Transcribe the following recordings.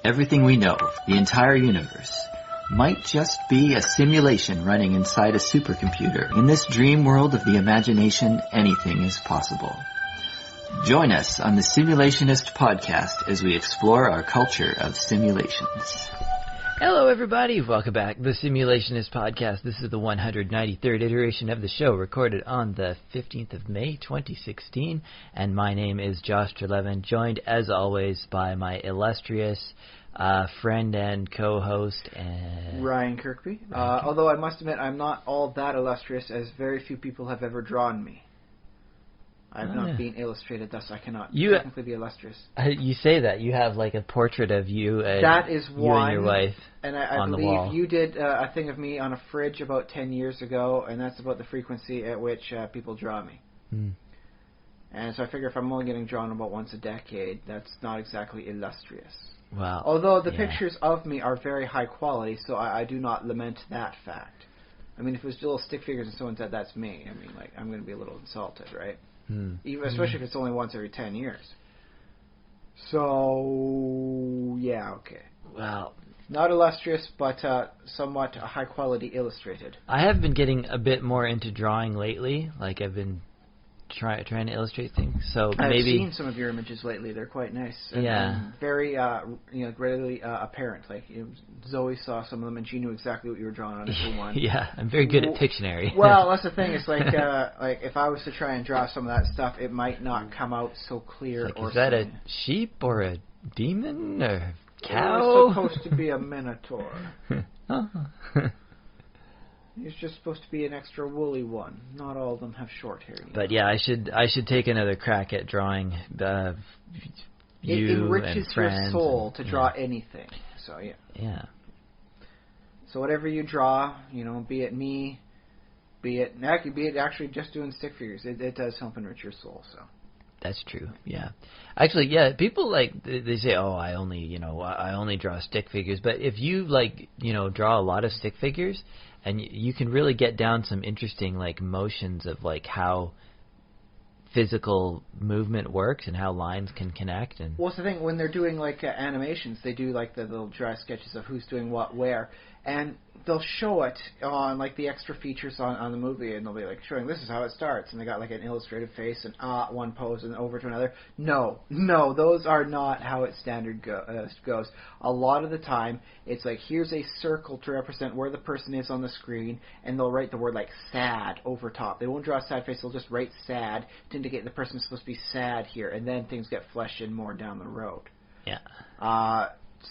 Everything we know, the entire universe, might just be a simulation running inside a supercomputer. In this dream world of the imagination, anything is possible. Join us on the Simulationist podcast as we explore our culture of simulations. Hello, everybody. Welcome back to the Simulationist podcast. This is the 193rd iteration of the show, recorded on the 15th of May, 2016. And my name is Josh Trelevin, joined, as always, by my illustrious friend and co-host, Ryan Kirkby. Although I must admit, I'm not all that illustrious, as very few people have ever drawn me. I've not been illustrated, thus I cannot technically be illustrious. You say that. You have like a portrait of you, that is you and your wife and I on the believe wall. You did a thing of me on a fridge about 10 years ago, and that's about the frequency at which people draw me. And so I figure if I'm only getting drawn about once a decade, that's not exactly illustrious. Wow. Although the pictures of me are very high quality, so I do not lament that fact. I mean, if it was little stick figures and someone said that's me, I mean, like, I'm going to be a little insulted, right? Even, especially if it's only once every 10 years. So, yeah, okay. Well, not illustrious, but somewhat high-quality illustrated. I have been getting a bit more into drawing lately. Like, I've been trying to illustrate things. So I've maybe seen some of your images lately. They're quite nice. And very, readily apparent. Like, Zoe saw some of them, and she knew exactly what you were drawing on every one. Yeah, I'm very good at Pictionary. Well, that's the thing. It's like, like if I was to try and draw some of that stuff, it might not come out so clear. Like, or is that something. a sheep or a demon or a cow? It was supposed to be a minotaur. Oh. It's just supposed to be an extra woolly one. Not all of them have short hair. But yeah, I should take another crack at drawing it you enriches and friends your soul and, to draw anything. So yeah. Yeah. So whatever you draw, be it me, be it actually just doing stick figures, it does help enrich your soul. So. That's true. Yeah. Actually, yeah. People they say, "Oh, I only draw stick figures." But if you draw a lot of stick figures, and you can really get down some interesting motions of how physical movement works and how lines can connect. And what's the thing when they're doing animations? They do the little dry sketches of who's doing what where, and they'll show it on the extra features on the movie, and they'll be showing this is how it starts, and they got an illustrated face and one pose and over to another. No, those are not how it standard goes. A lot of the time, it's here's a circle to represent where the person is on the screen, and they'll write the word sad over top. They won't draw a sad face; they'll just write sad to indicate the person is supposed to be sad here, and then things get fleshed in more down the road. Yeah.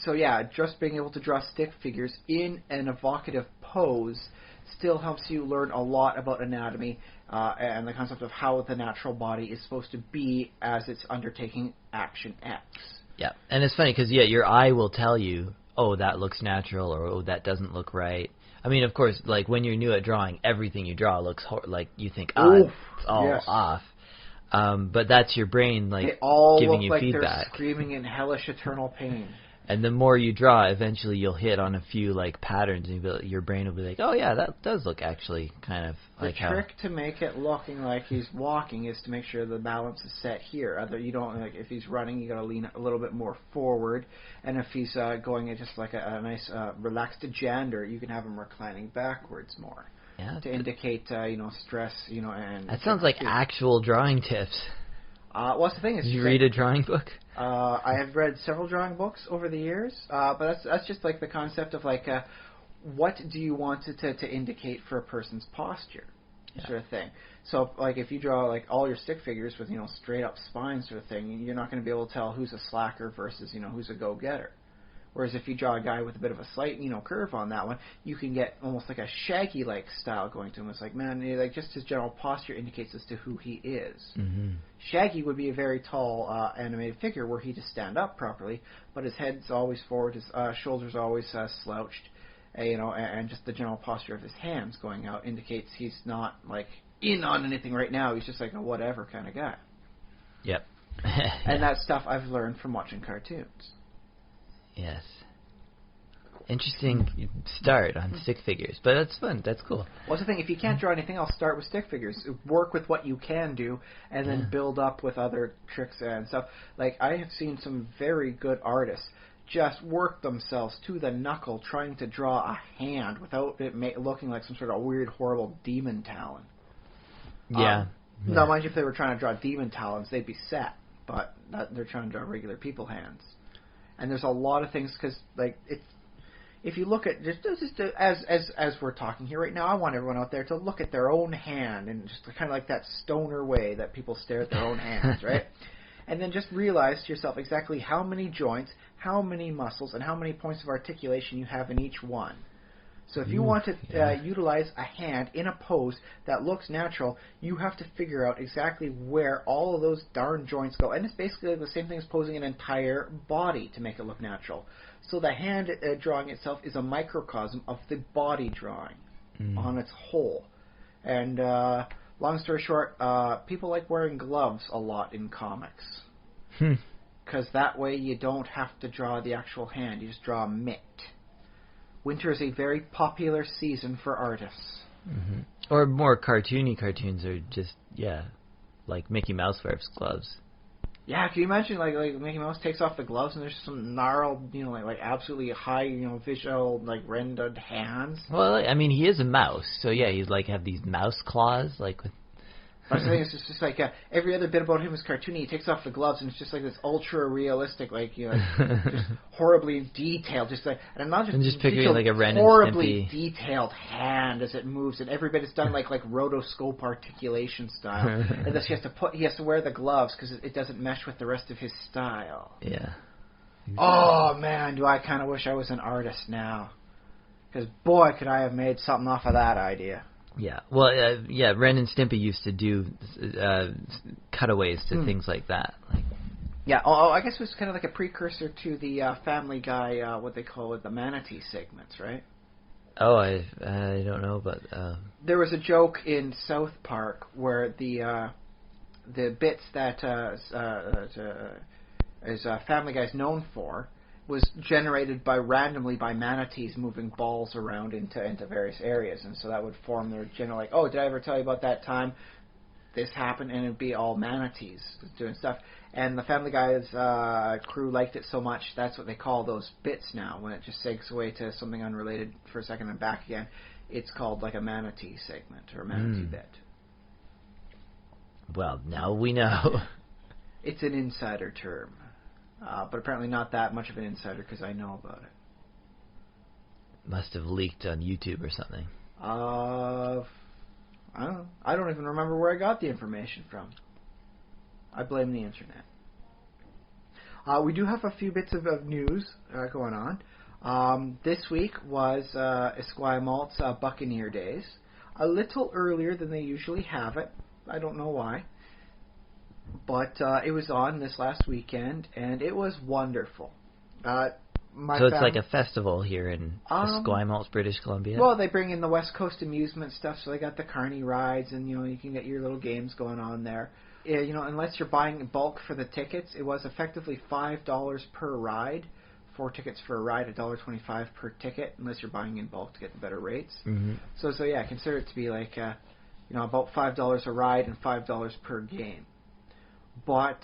So yeah, just being able to draw stick figures in an evocative pose still helps you learn a lot about anatomy and the concept of how the natural body is supposed to be as it's undertaking action X. Yeah, and it's funny because your eye will tell you, oh, that looks natural, or oh, that doesn't look right. I mean, of course, when you're new at drawing, everything you draw looks you think, it's all off. But that's your brain they all giving look you like feedback. They're screaming in hellish eternal pain. And the more you draw, eventually you'll hit on a few patterns, and your brain will be like, "Oh yeah, that does look actually kind of like how." The trick to make it looking like he's walking is to make sure the balance is set here. You don't if he's running, you got to lean a little bit more forward, and if he's going at just a nice relaxed gender, you can have him reclining backwards more. Yeah. To indicate stress, and. That sounds like actual drawing tips. What's the thing is? Did you read a drawing book? I have read several drawing books over the years, but that's just the concept of what do you want to indicate for a person's posture, sort of thing. So if you draw all your stick figures with straight up spines sort of thing, you're not going to be able to tell who's a slacker versus who's a go-getter. Whereas if you draw a guy with a bit of a slight, curve on that one, you can get almost a Shaggy-like style going to him. It's just his general posture indicates as to who he is. Mm-hmm. Shaggy would be a very tall animated figure where he'd just stand up properly, but his head's always forward, his shoulders always slouched, and just the general posture of his hands going out indicates he's not in on anything right now. He's just a whatever kind of guy. Yep. And that stuff I've learned from watching cartoons. Yes. Interesting start on stick figures, but that's fun. That's cool. Well, that's the thing. If you can't draw anything else, start with stick figures. Work with what you can do, and then build up with other tricks and stuff. I have seen some very good artists just work themselves to the knuckle trying to draw a hand without it looking like some sort of weird, horrible demon talon. Yeah. Now, mind you, if they were trying to draw demon talons, they'd be set, but they're trying to draw regular people hands. And there's a lot of things, because, like, if you look at, as we're talking here right now, I want everyone out there to look at their own hand, and just kind of like that stoner way that people stare at their own hands, right? And then just realize to yourself exactly how many joints, how many muscles, and how many points of articulation you have in each one. So if you want to utilize a hand in a pose that looks natural, you have to figure out exactly where all of those darn joints go. And it's basically the same thing as posing an entire body to make it look natural. So the hand drawing itself is a microcosm of the body drawing on its whole. And long story short, people like wearing gloves a lot in comics. Because that way you don't have to draw the actual hand. You just draw a mitt. Winter is a very popular season for artists. Mm-hmm. Or more cartoony cartoons are just, like Mickey Mouse wears gloves. Yeah, can you imagine, like Mickey Mouse takes off the gloves and there's some gnarled, like absolutely high, visual, like, rendered hands? Well, I mean, he is a mouse, so yeah, he's like have these mouse claws, like with... I was saying it's just like every other bit about him is cartoony. He takes off the gloves and it's just like this ultra realistic, just horribly detailed, just like, and not just, and just picturing like a Ren and horribly Stimpy detailed hand as it moves, and every bit is done like rotoscope articulation style. And thus he has to wear the gloves because it doesn't mesh with the rest of his style. Yeah. Exactly. Oh man, do I kind of wish I was an artist now? Because boy, could I have made something off of that idea. Yeah, well, Ren and Stimpy used to do cutaways to things like that. Yeah, I guess it was kind of like a precursor to the Family Guy, what they call it, the manatee segments, right? Oh, I don't know, but... There was a joke in South Park where the bits that Family Guy's known for was generated randomly by manatees moving balls around into various areas, and so that would form their general, like, oh, did I ever tell you about that time this happened? And it'd be all manatees doing stuff. And the Family Guy's crew liked it so much, that's what they call those bits now. When it just segues away to something unrelated for a second and back again, it's called like a manatee segment or a manatee bit. Well, now we know. It's an insider term. But apparently not that much of an insider because I know about it. Must have leaked on YouTube or something. I don't know. I don't even remember where I got the information from. I blame the internet. We do have a few bits of news going on. This week was Esquimalt's Buccaneer Days. A little earlier than they usually have it. I don't know why. But it was on this last weekend, and it was wonderful. So it's like a festival here in Esquimalt, British Columbia? Well, they bring in the West Coast amusement stuff, so they got the carny rides, and you can get your little games going on there. Unless you're buying in bulk for the tickets, it was effectively $5 per ride. 4 tickets for a ride, $1.25 per ticket, unless you're buying in bulk to get the better rates. Mm-hmm. So yeah, consider it to be like about $5 a ride and $5 per game. But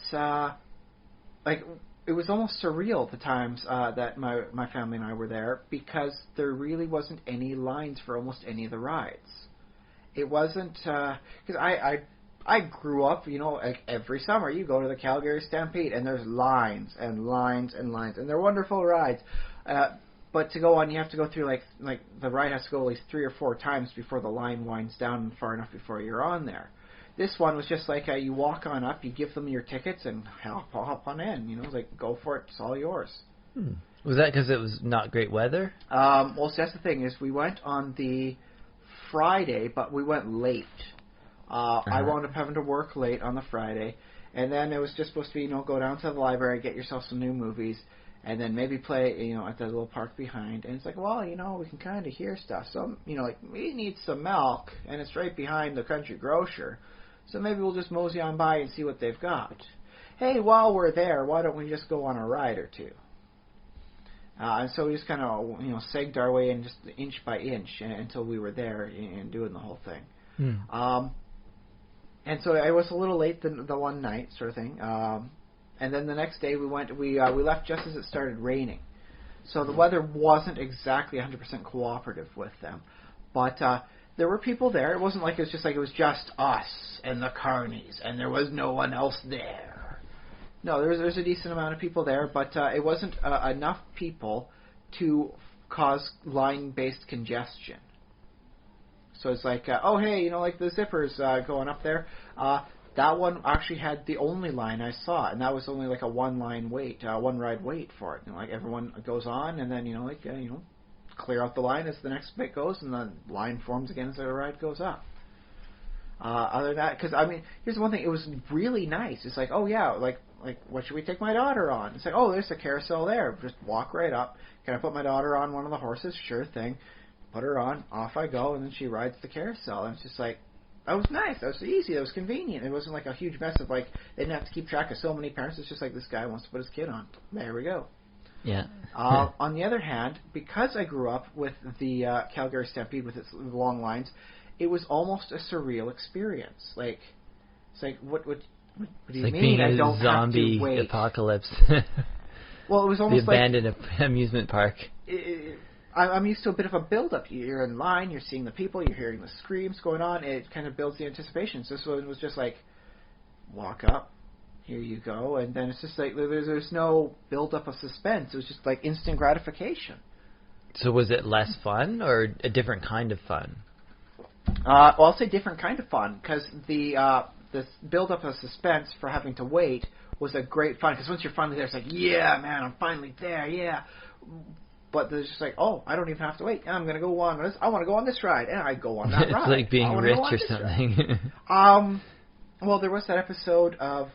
it was almost surreal the times that my family and I were there, because there really wasn't any lines for almost any of the rides. It wasn't because I grew up, like every summer you go to the Calgary Stampede and there's lines and lines and lines, and they're wonderful rides. But to go on, you have to go through like the ride has to go at least 3 or 4 times before the line winds down far enough before you're on there. This one was just like you walk on up, you give them your tickets, and hop on in. Like, go for it, it's all yours. Was that because it was not great weather? Well, so that's the thing, is we went on the Friday, but we went late. I wound up having to work late on the Friday, and then it was just supposed to be, go down to the library, get yourself some new movies, and then maybe play, at the little park behind. And it's like, well, we can kind of hear stuff. So, like, we need some milk, and it's right behind the country grocer. So maybe we'll just mosey on by and see what they've got. Hey, while we're there, why don't we just go on a ride or two? And so we just kind of, segged our way in just inch by inch until we were there and doing the whole thing. And so I was a little late the one night, sort of thing. And then the next day we left just as it started raining. So the weather wasn't exactly 100% cooperative with them. But there were people there. It wasn't like it was just us and the carnies, and there was no one else there. No, there was a decent amount of people there, but it wasn't enough people to cause line-based congestion. So it's like, oh, hey, like the zippers going up there. That one actually had the only line I saw, and that was only like a one-ride wait for it. Like everyone goes on, and then clear out the line as the next bit goes, and the line forms again as the ride goes up. Other than that, because here's the one thing: it was really nice. It's like, oh yeah, like what should we take my daughter on? It's like, oh, there's a carousel there. Just walk right up. Can I put my daughter on one of the horses? Sure thing. Put her on. Off I go, and then she rides the carousel. And it's just like, that was nice. That was easy. That was convenient. It wasn't like a huge mess of like they didn't have to keep track of so many parents. It's just like this guy wants to put his kid on. There we go. Yeah. On the other hand, because I grew up with the Calgary Stampede with its long lines, it was almost a surreal experience. Like, it's like, what do you like mean? Being I a don't zombie have to wait. apocalypse. Well, it was almost the abandoned amusement park. I'm used to a bit of a build-up. You're in line, you're seeing the people, you're hearing the screams going on. It kind of builds the anticipation. So this one was just like, walk up, here you go, and then it's just like there's no build-up of suspense. It was just like instant gratification. So was it less fun or a different kind of fun? Well, I'll say different kind of fun, because the build-up of suspense for having to wait was a great fun, because once you're finally there, it's like, yeah, man, I'm finally there, yeah. But there's just like, oh, I don't even have to wait. I'm going to go on this. I want to go on this ride, and I go on that It's ride. like being rich or something. Well, there was that episode of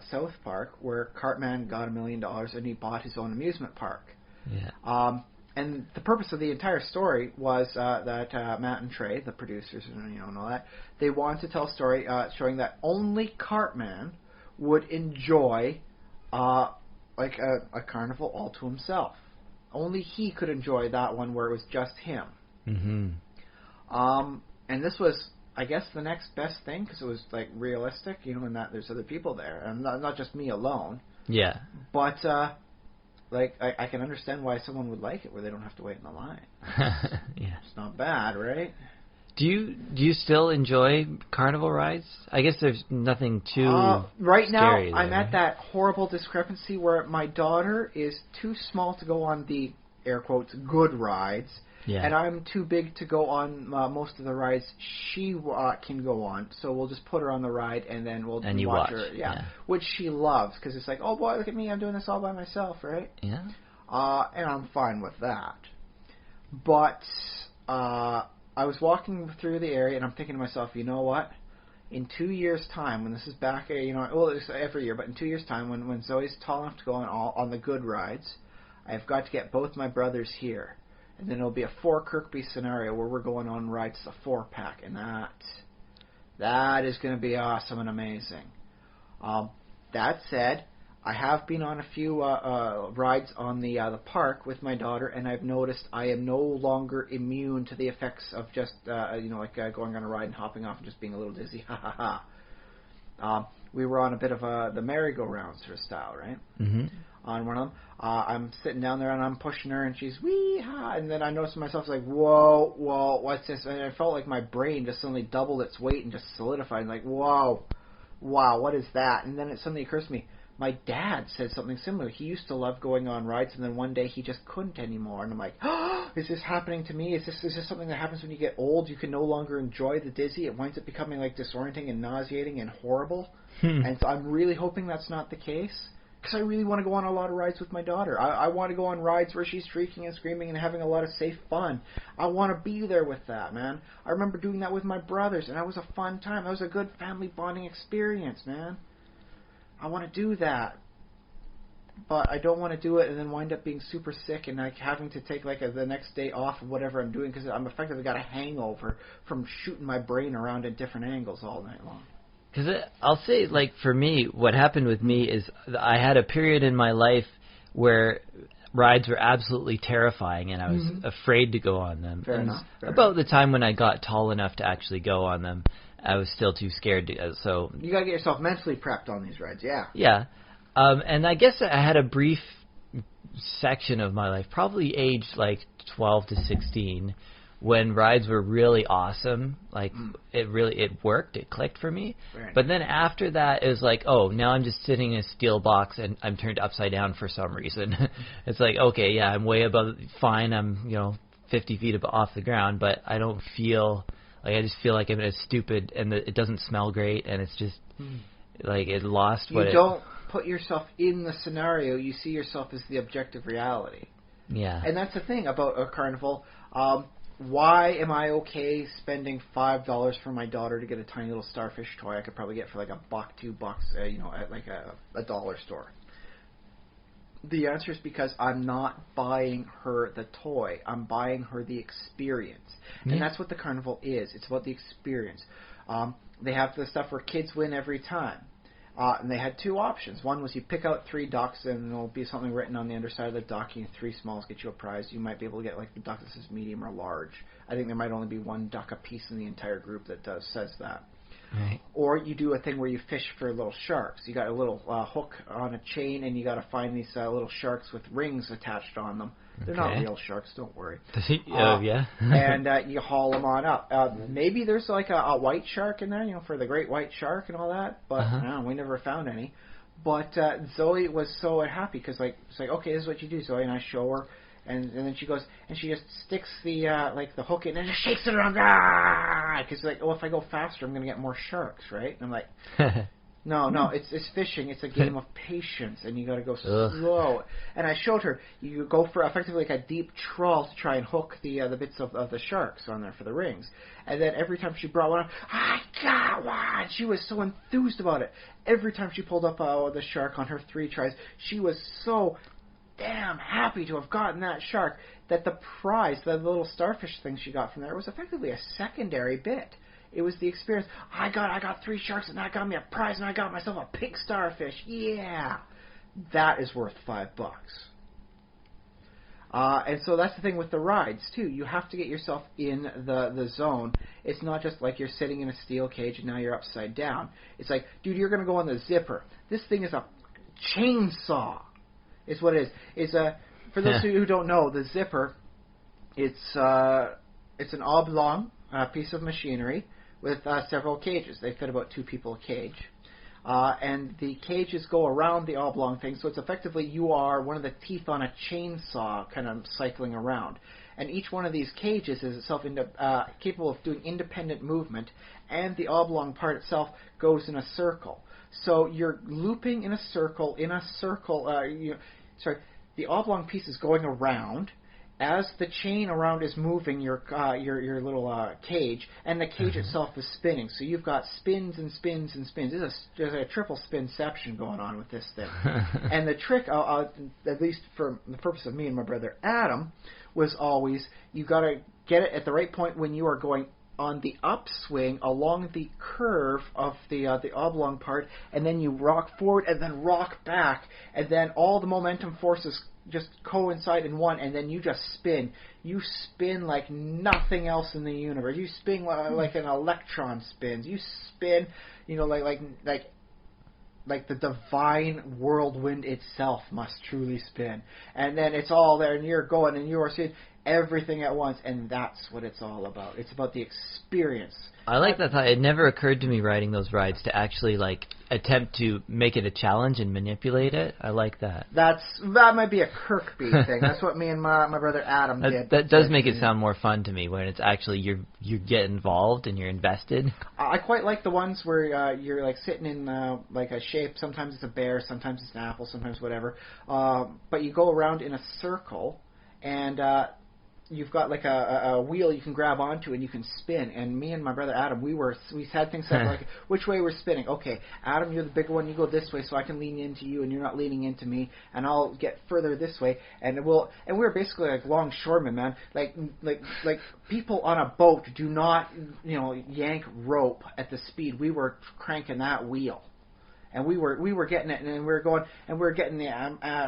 South Park where Cartman got $1 million and he bought his own amusement park. Yeah. And the purpose of the entire story was that Matt and Trey, the producers, and all that, they wanted to tell a story showing that only Cartman would enjoy like a carnival all to himself. Only he could enjoy that one where it was just him. Mm-hmm. And this was, I guess, the next best thing, because it was like realistic, and that there's other people there, and not just me alone. Yeah. But like I can understand why someone would like it, where they don't have to wait in the line. Yeah. It's not bad, right? Do you still enjoy carnival rides? I guess there's nothing too right now, scary I'm there. at that horrible discrepancy where my daughter is too small to go on the, air quotes, good rides, and I'm too big to go on most of the rides she can go on. So we'll just put her on the ride, and then we'll watch her. Yeah, which she loves, because it's like, oh boy, look at me, I'm doing this all by myself, right? Yeah. And I'm fine with that. But I was walking through the area, and I'm thinking to myself, you know what? In 2 years' time, when this is back, well, it's every year, but in 2 years' time, when Zoe's tall enough to go on the good rides, I've got to get both my brothers here. And then it'll be a 4 Kirkby scenario where we're going on rides as a 4-pack, and that is going to be awesome and amazing. That said, I have been on a few rides on the park with my daughter, and I've noticed I am no longer immune to the effects of just like going on a ride and hopping off and just being a little dizzy. Ha ha ha. We were on a bit of the merry-go-round sort of style, right? Mm-hmm. On one of them, I'm sitting down there and I'm pushing her, and she's wee-ha, and then I noticed myself like, whoa, what's this? And I felt like my brain just suddenly doubled its weight and just solidified. Like, wow, what is that? And then it suddenly occurs to me, my dad said something similar. He used to love going on rides, and then one day he just couldn't anymore. And I'm like, oh, is this happening to me? Is this something that happens when you get old? You can no longer enjoy the dizzy. It winds up becoming like disorienting and nauseating and horrible. And so I'm really hoping that's not the case, because I really want to go on a lot of rides with my daughter. I want to go on rides where she's shrieking and screaming and having a lot of safe fun. I want to be there with that, man. I remember doing that with my brothers, and that was a fun time. That was a good family bonding experience, man. I want to do that, but I don't want to do it and then wind up being super sick and like having to take like the next day off of whatever I'm doing, because I'm effectively got a hangover from shooting my brain around at different angles all night long. Because I'll say, like, for me, what happened with me is I had a period in my life where rides were absolutely terrifying, and I was afraid to go on them. Fair enough. About the time when I got tall enough to actually go on them, I was still too scared to. So you got to get yourself mentally prepped on these rides, yeah. Yeah, and I guess I had a brief section of my life, probably aged like 12 to 16, when rides were really awesome. Like it worked, it clicked for me. Right. But then after that, it was like, oh, now I'm just sitting in a steel box and I'm turned upside down for some reason. It's like, okay, yeah, I'm way above, fine, I'm 50 feet off the ground, but I don't feel like, I just feel like I'm stupid, and it doesn't smell great, and it's just like it lost what you don't put yourself in the scenario. You see yourself as the objective reality. Yeah. And that's the thing about a carnival. Why am I okay spending $5 for my daughter to get a tiny little starfish toy I could probably get for like $1, $2, at like a dollar store? The answer is because I'm not buying her the toy. I'm buying her the experience. And that's what the carnival is. It's about the experience. They have the stuff where kids win every time. And they had two options. One was you pick out 3 ducks, and there'll be something written on the underside of the duck. 3 smalls get you a prize. You might be able to get like the duck that says medium or large. I think there might only be 1 duck a piece in the entire group that says that. Right. Or you do a thing where you fish for little sharks. You got a little hook on a chain, and you got to find these little sharks with rings attached on them. They're not real sharks, don't worry. Yeah. And you haul them on up. Maybe there's like a white shark in there, for the great white shark and all that. But we never found any. But Zoe was so happy because it's like, okay, this is what you do, Zoe, and I show her. And then she goes, and she just sticks the the hook in and just shakes it around. Because like, if I go faster, I'm going to get more sharks, right? And I'm like, no, it's fishing. It's a game of patience, and you got to go slow. And I showed her, you go for effectively like a deep trawl to try and hook the bits of the sharks on there for the rings. And then every time she brought one up, I got one. She was so enthused about it. Every time she pulled up the shark on her 3 tries, she was so damn happy to have gotten that shark that the prize, the little starfish thing she got from there, was effectively a secondary bit. It was the experience. I got 3 sharks, and that got me a prize, and I got myself a pink starfish. Yeah, that is worth $5. And so that's the thing with the rides too. You have to get yourself in the zone. It's not just like you're sitting in a steel cage and now you're upside down. It's like, dude, you're going to go on the zipper. This thing is a chainsaw. Is what it is. For those of you who don't know, the zipper, it's an oblong piece of machinery with several cages. They fit about 2 people a cage. And the cages go around the oblong thing, so it's effectively you are one of the teeth on a chainsaw kind of cycling around. And each one of these cages is itself capable of doing independent movement, and the oblong part itself goes in a circle. So you're looping in a circle, the oblong piece is going around as the chain around is moving your little cage, and the cage itself is spinning. So you've got spins and spins and spins. There's a triple spinception going on with this thing. And the trick, at least for the purpose of me and my brother Adam, was always you got to get it at the right point when you are going on the upswing along the curve of the oblong part, and then you rock forward and then rock back, and then all the momentum forces just coincide in one, and then you just spin. You spin like nothing else in the universe. You spin like an electron spins. You spin, like the divine whirlwind itself must truly spin. And then it's all there, and you're going, and you are seeing everything at once, and that's what it's all about. It's about the experience. I like that thought. It never occurred to me riding those rides to actually attempt to make it a challenge and manipulate it. I like that. That might be a Kirkby thing. That's what me and my brother Adam did. That does make it sound more fun to me when it's actually you get involved and you're invested. I quite like the ones where you're sitting in a shape. Sometimes it's a bear, sometimes it's an apple, sometimes whatever. But you go around in a circle, and you've got a wheel you can grab onto and you can spin. And me and my brother Adam, we had things set which way we're spinning. Okay, Adam, you're the bigger one. You go this way, so I can lean into you, and you're not leaning into me. And I'll get further this way. And we're basically like longshoremen, man. Like people on a boat do not yank rope at the speed we were cranking that wheel. And we were getting it, and we were getting the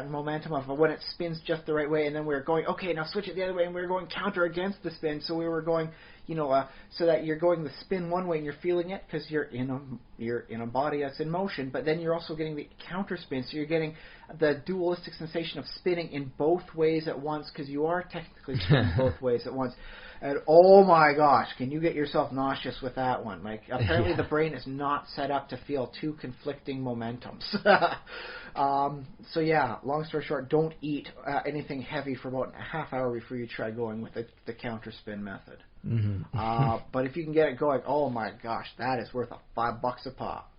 momentum of when it spins just the right way, and then we were going, okay, now switch it the other way, and we were going counter against the spin, so we were going, so that you're going the spin one way and you're feeling it because you're in a body that's in motion, but then you're also getting the counter spin, so you're getting the dualistic sensation of spinning in both ways at once because you are technically spinning both ways at once. And oh my gosh, can you get yourself nauseous with that one? Like, apparently the brain is not set up to feel two conflicting momentums. So yeah, long story short, don't eat anything heavy for about a half hour before you try going with the counter spin method. Mm-hmm. But if you can get it going, oh my gosh, that is worth $5 a pop.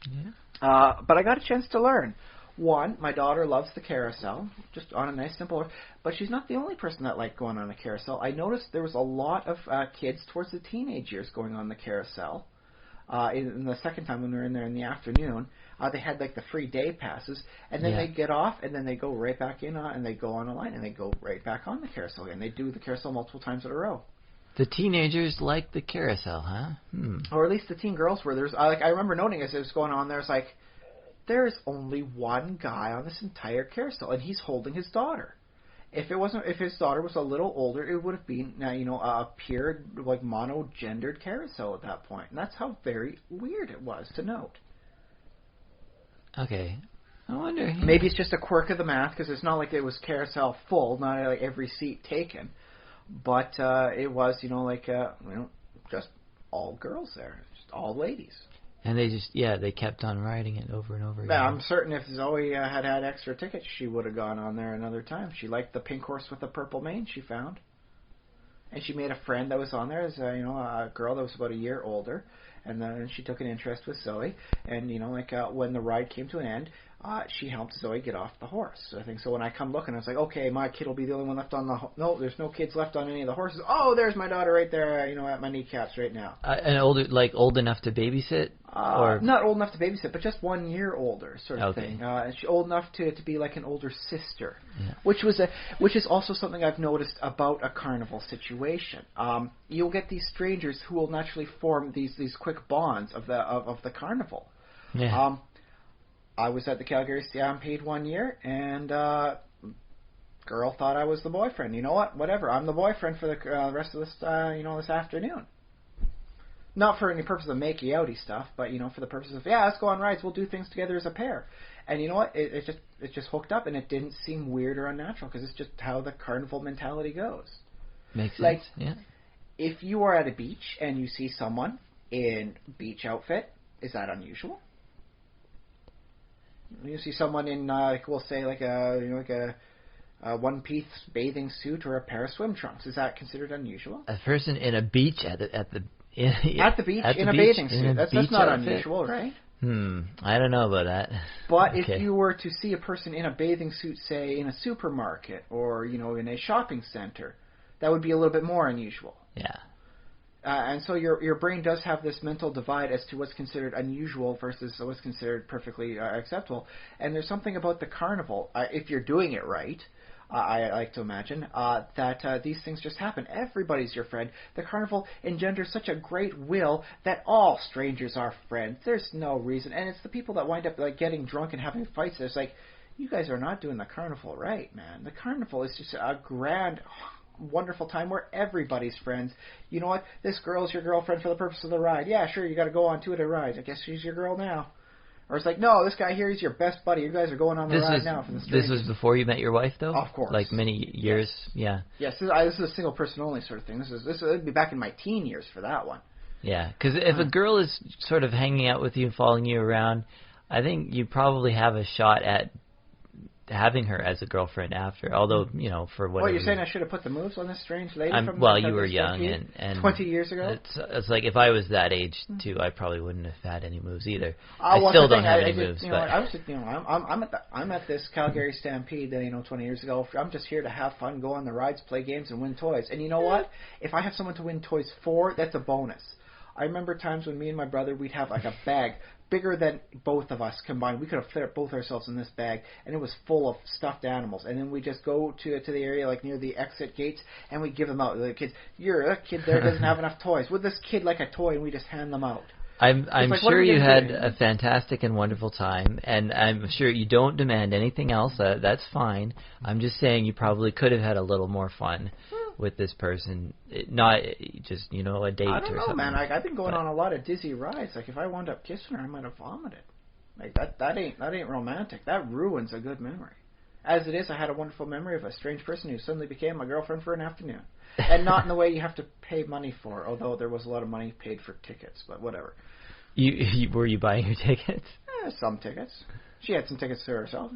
Yeah. But I got a chance to learn. One, my daughter loves the carousel, just on a nice simple, but she's not the only person that liked going on the carousel. I noticed there was a lot of kids towards the teenage years going on the carousel. In the second time when we were in there in the afternoon, they had like the free day passes, and then they get off, and then they go right back in, and they go on a line, and they go right back on the carousel, and they do the carousel multiple times in a row. The teenagers like the carousel, huh? Or at least the teen girls were. There's I remember noting as it was going on, there's like, there's only one guy on this entire carousel, and he's holding his daughter. If his daughter was a little older, it would have been a pure like mono-gendered carousel at that point, and that's how very weird it was to note. Okay, I wonder. Maybe it's just a quirk of the math because it's not like it was carousel full, not like every seat taken, but it was just all girls there, just all ladies. And they kept on riding it over and over again. I'm certain if Zoe had extra tickets, she would have gone on there another time. She liked the pink horse with the purple mane she found. And she made a friend that was on there, as a girl that was about a year older. And then she took an interest with Zoe. And, when the ride came to an end, she helped Zoe get off the horse. So I think so when I come looking, I was like, okay, my kid will be the only one left on the... No, there's no kids left on any of the horses. Oh, there's my daughter right there, at my kneecaps right now. And old enough to babysit? Or not old enough to babysit, but just 1 year older, sort of thing. She's old enough to be like an older sister, which is also something I've noticed about a carnival situation. You'll get these strangers who will naturally form these quick bonds of the carnival. Yeah. I was at the Calgary Stampede 1 year, and girl thought I was the boyfriend. You know what? Whatever. I'm the boyfriend for the rest of this, this afternoon. Not for any purpose of makey-outy stuff, but, for the purpose of, let's go on rides. We'll do things together as a pair. And you know what? It just hooked up, and it didn't seem weird or unnatural, because it's just how the carnival mentality goes. Makes sense, like, yeah. If you are at a beach and you see someone in beach outfit, is that unusual? You see someone in, we'll say, a one-piece bathing suit or a pair of swim trunks. Is that considered unusual? A person in a beach at the beach in a bathing suit. That's not unusual, right? I don't know about that. But if you were to see a person in a bathing suit, say, in a supermarket or, in a shopping center, that would be a little bit more unusual. Yeah. And so your brain does have this mental divide as to what's considered unusual versus what's considered perfectly acceptable. And there's something about the carnival, if you're doing it right, I like to imagine, that these things just happen. Everybody's your friend. The carnival engenders such a great will that all strangers are friends. There's no reason. And it's the people that wind up getting drunk and having fights. It's like, you guys are not doing the carnival right, man. The carnival is just a grand, wonderful time where everybody's friends. You know what? This girl's your girlfriend for the purpose of the ride. Yeah, sure, you got to go on 2 of the rides. I guess she's your girl now. Or it's like, no, this guy here, he's your best buddy. You guys are going on the ride now for the strangers. This was before you met your wife, though? Of course. Like many years, Yes, this is a single person only sort of thing. This would be back in my teen years for that one. Yeah, because if a girl is sort of hanging out with you and following you around, I think you probably have a shot at having her as a girlfriend after, although, for whatever. Well, you're saying I should have put the moves on this strange lady from you were young, and 20 years ago? It's like, if I was that age, too, I probably wouldn't have had any moves either. I still don't have any moves, but... I was just, I'm at this Calgary Stampede, 20 years ago. I'm just here to have fun, go on the rides, play games, and win toys. And you know what? If I have someone to win toys for, that's a bonus. I remember times when me and my brother, we'd have like a bag bigger than both of us combined. We could have fit both ourselves in this bag, and it was full of stuffed animals. And then we just go to the area near the exit gates, and we give them out. The kids, that kid there doesn't have enough toys. Would this kid like a toy? And we just hand them out. I'm sure you had a fantastic and wonderful time, and I'm sure you don't demand anything else. That's fine. I'm just saying you probably could have had a little more fun. with this person, not just a date I or don't know, something. man. I've been going on a lot of dizzy rides. Like if I wound up kissing her, I might have vomited. Like that ain't romantic. That ruins a good memory. As it is, I had a wonderful memory of a strange person who suddenly became my girlfriend for an afternoon, and not in the way you have to pay money for. Although there was a lot of money paid for tickets, but whatever. Were you buying her tickets? Some tickets. She had some tickets to herself.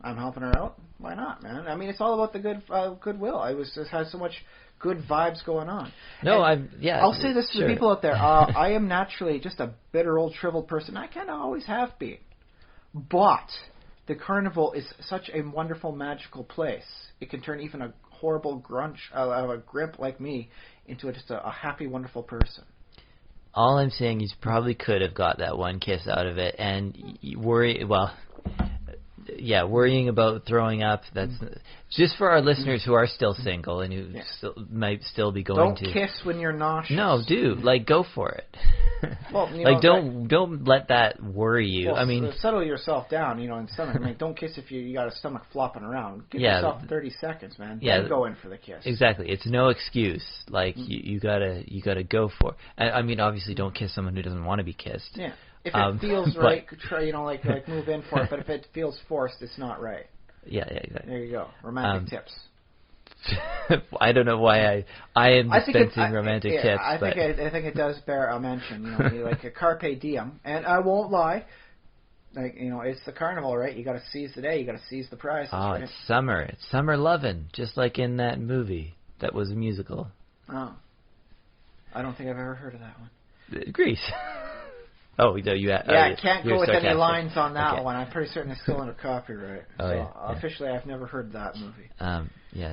I'm helping her out. Why not, man? I mean, it's all about the goodwill. I just had so much good vibes going on. No, I'll say this to the people out there. I am naturally just a bitter old shriveled person. I kind of always have been. But the carnival is such a wonderful, magical place. It can turn even a horrible grunch, a grip like me, into just a happy, wonderful person. All I'm saying is you probably could have got that one kiss out of it, and worrying about throwing up. That's just for our listeners who are still single and who might still be going Don't kiss when you're nauseous. No, go for it. Well, don't let that worry you. Well, I mean, settle yourself down. In stomach. I mean, don't kiss if you got a stomach flopping around. Give yourself 30 seconds, man. Then go in for the kiss. Exactly. It's no excuse. Like you gotta go for it. I mean, obviously, don't kiss someone who doesn't want to be kissed. Yeah. If it feels right, try, like move in for it. But if it feels forced, it's not right. Yeah, exactly. There you go. Romantic tips. I don't know why I am dispensing romantic tips. I think it does bear a mention. Like a carpe diem, and I won't lie. Like it's the carnival, right? You got to seize the day. You got to seize the prize. Right? It's summer. It's summer lovin', just like in that movie that was a musical. Oh, I don't think I've ever heard of that one. Grease. Oh, you I can't go with any lines on that one. I'm pretty certain it's still under copyright. Officially, I've never heard that movie.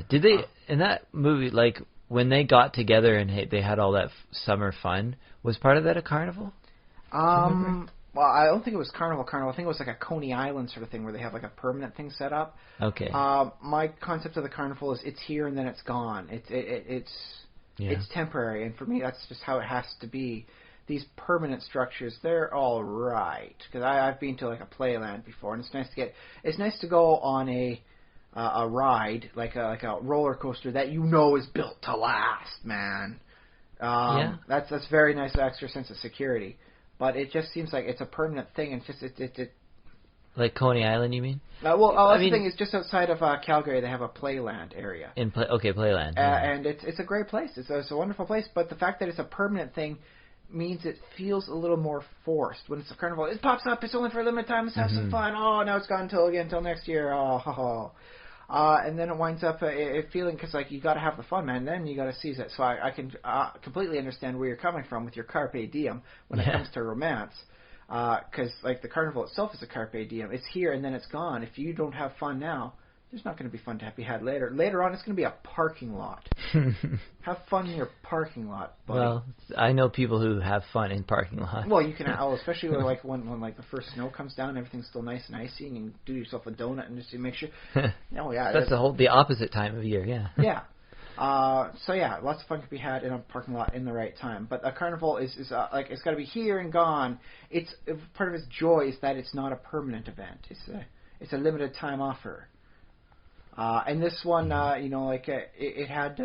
Did they in that movie, like when they got together and they had all that summer fun? Was part of that a carnival? Well, I don't think it was carnival. I think it was like a Coney Island sort of thing where they have like a permanent thing set up. Okay. My concept of the carnival is it's here and then it's gone. It's temporary, and for me, that's just how it has to be. These permanent structures, they're all right. Because I've been to like a playland before, and it's nice to go on a ride like a roller coaster that is built to last, man. That's very nice, extra sense of security. But it just seems like it's a permanent thing, and it's just it like Coney Island, you mean? The thing is, just outside of Calgary, they have a playland area. Playland. And it's a great place. It's a wonderful place. But the fact that it's a permanent thing means it feels a little more forced. When it's a carnival, it pops up, it's only for a limited time, let's have some fun. Oh, now it's gone until next year. And then it winds up feeling, because like you got to have the fun, man. Then you got to seize it. So I can completely understand where you're coming from with your carpe diem when it comes to romance. Because like the carnival itself is a carpe diem. It's here and then it's gone. If you don't have fun now, there's not going to be fun to be had later. Later on, it's going to be a parking lot. Have fun in your parking lot, buddy. Well, I know people who have fun in parking lots. Well, you can, especially like when like the first snow comes down, everything's still nice and icy, and you can do yourself a donut and just to make sure. That's the opposite time of year, yeah. Yeah. Lots of fun can be had in a parking lot in the right time. But a carnival is like it's got to be here and gone. It's part of its joy is that it's not a permanent event. It's a limited time offer. And this one, it had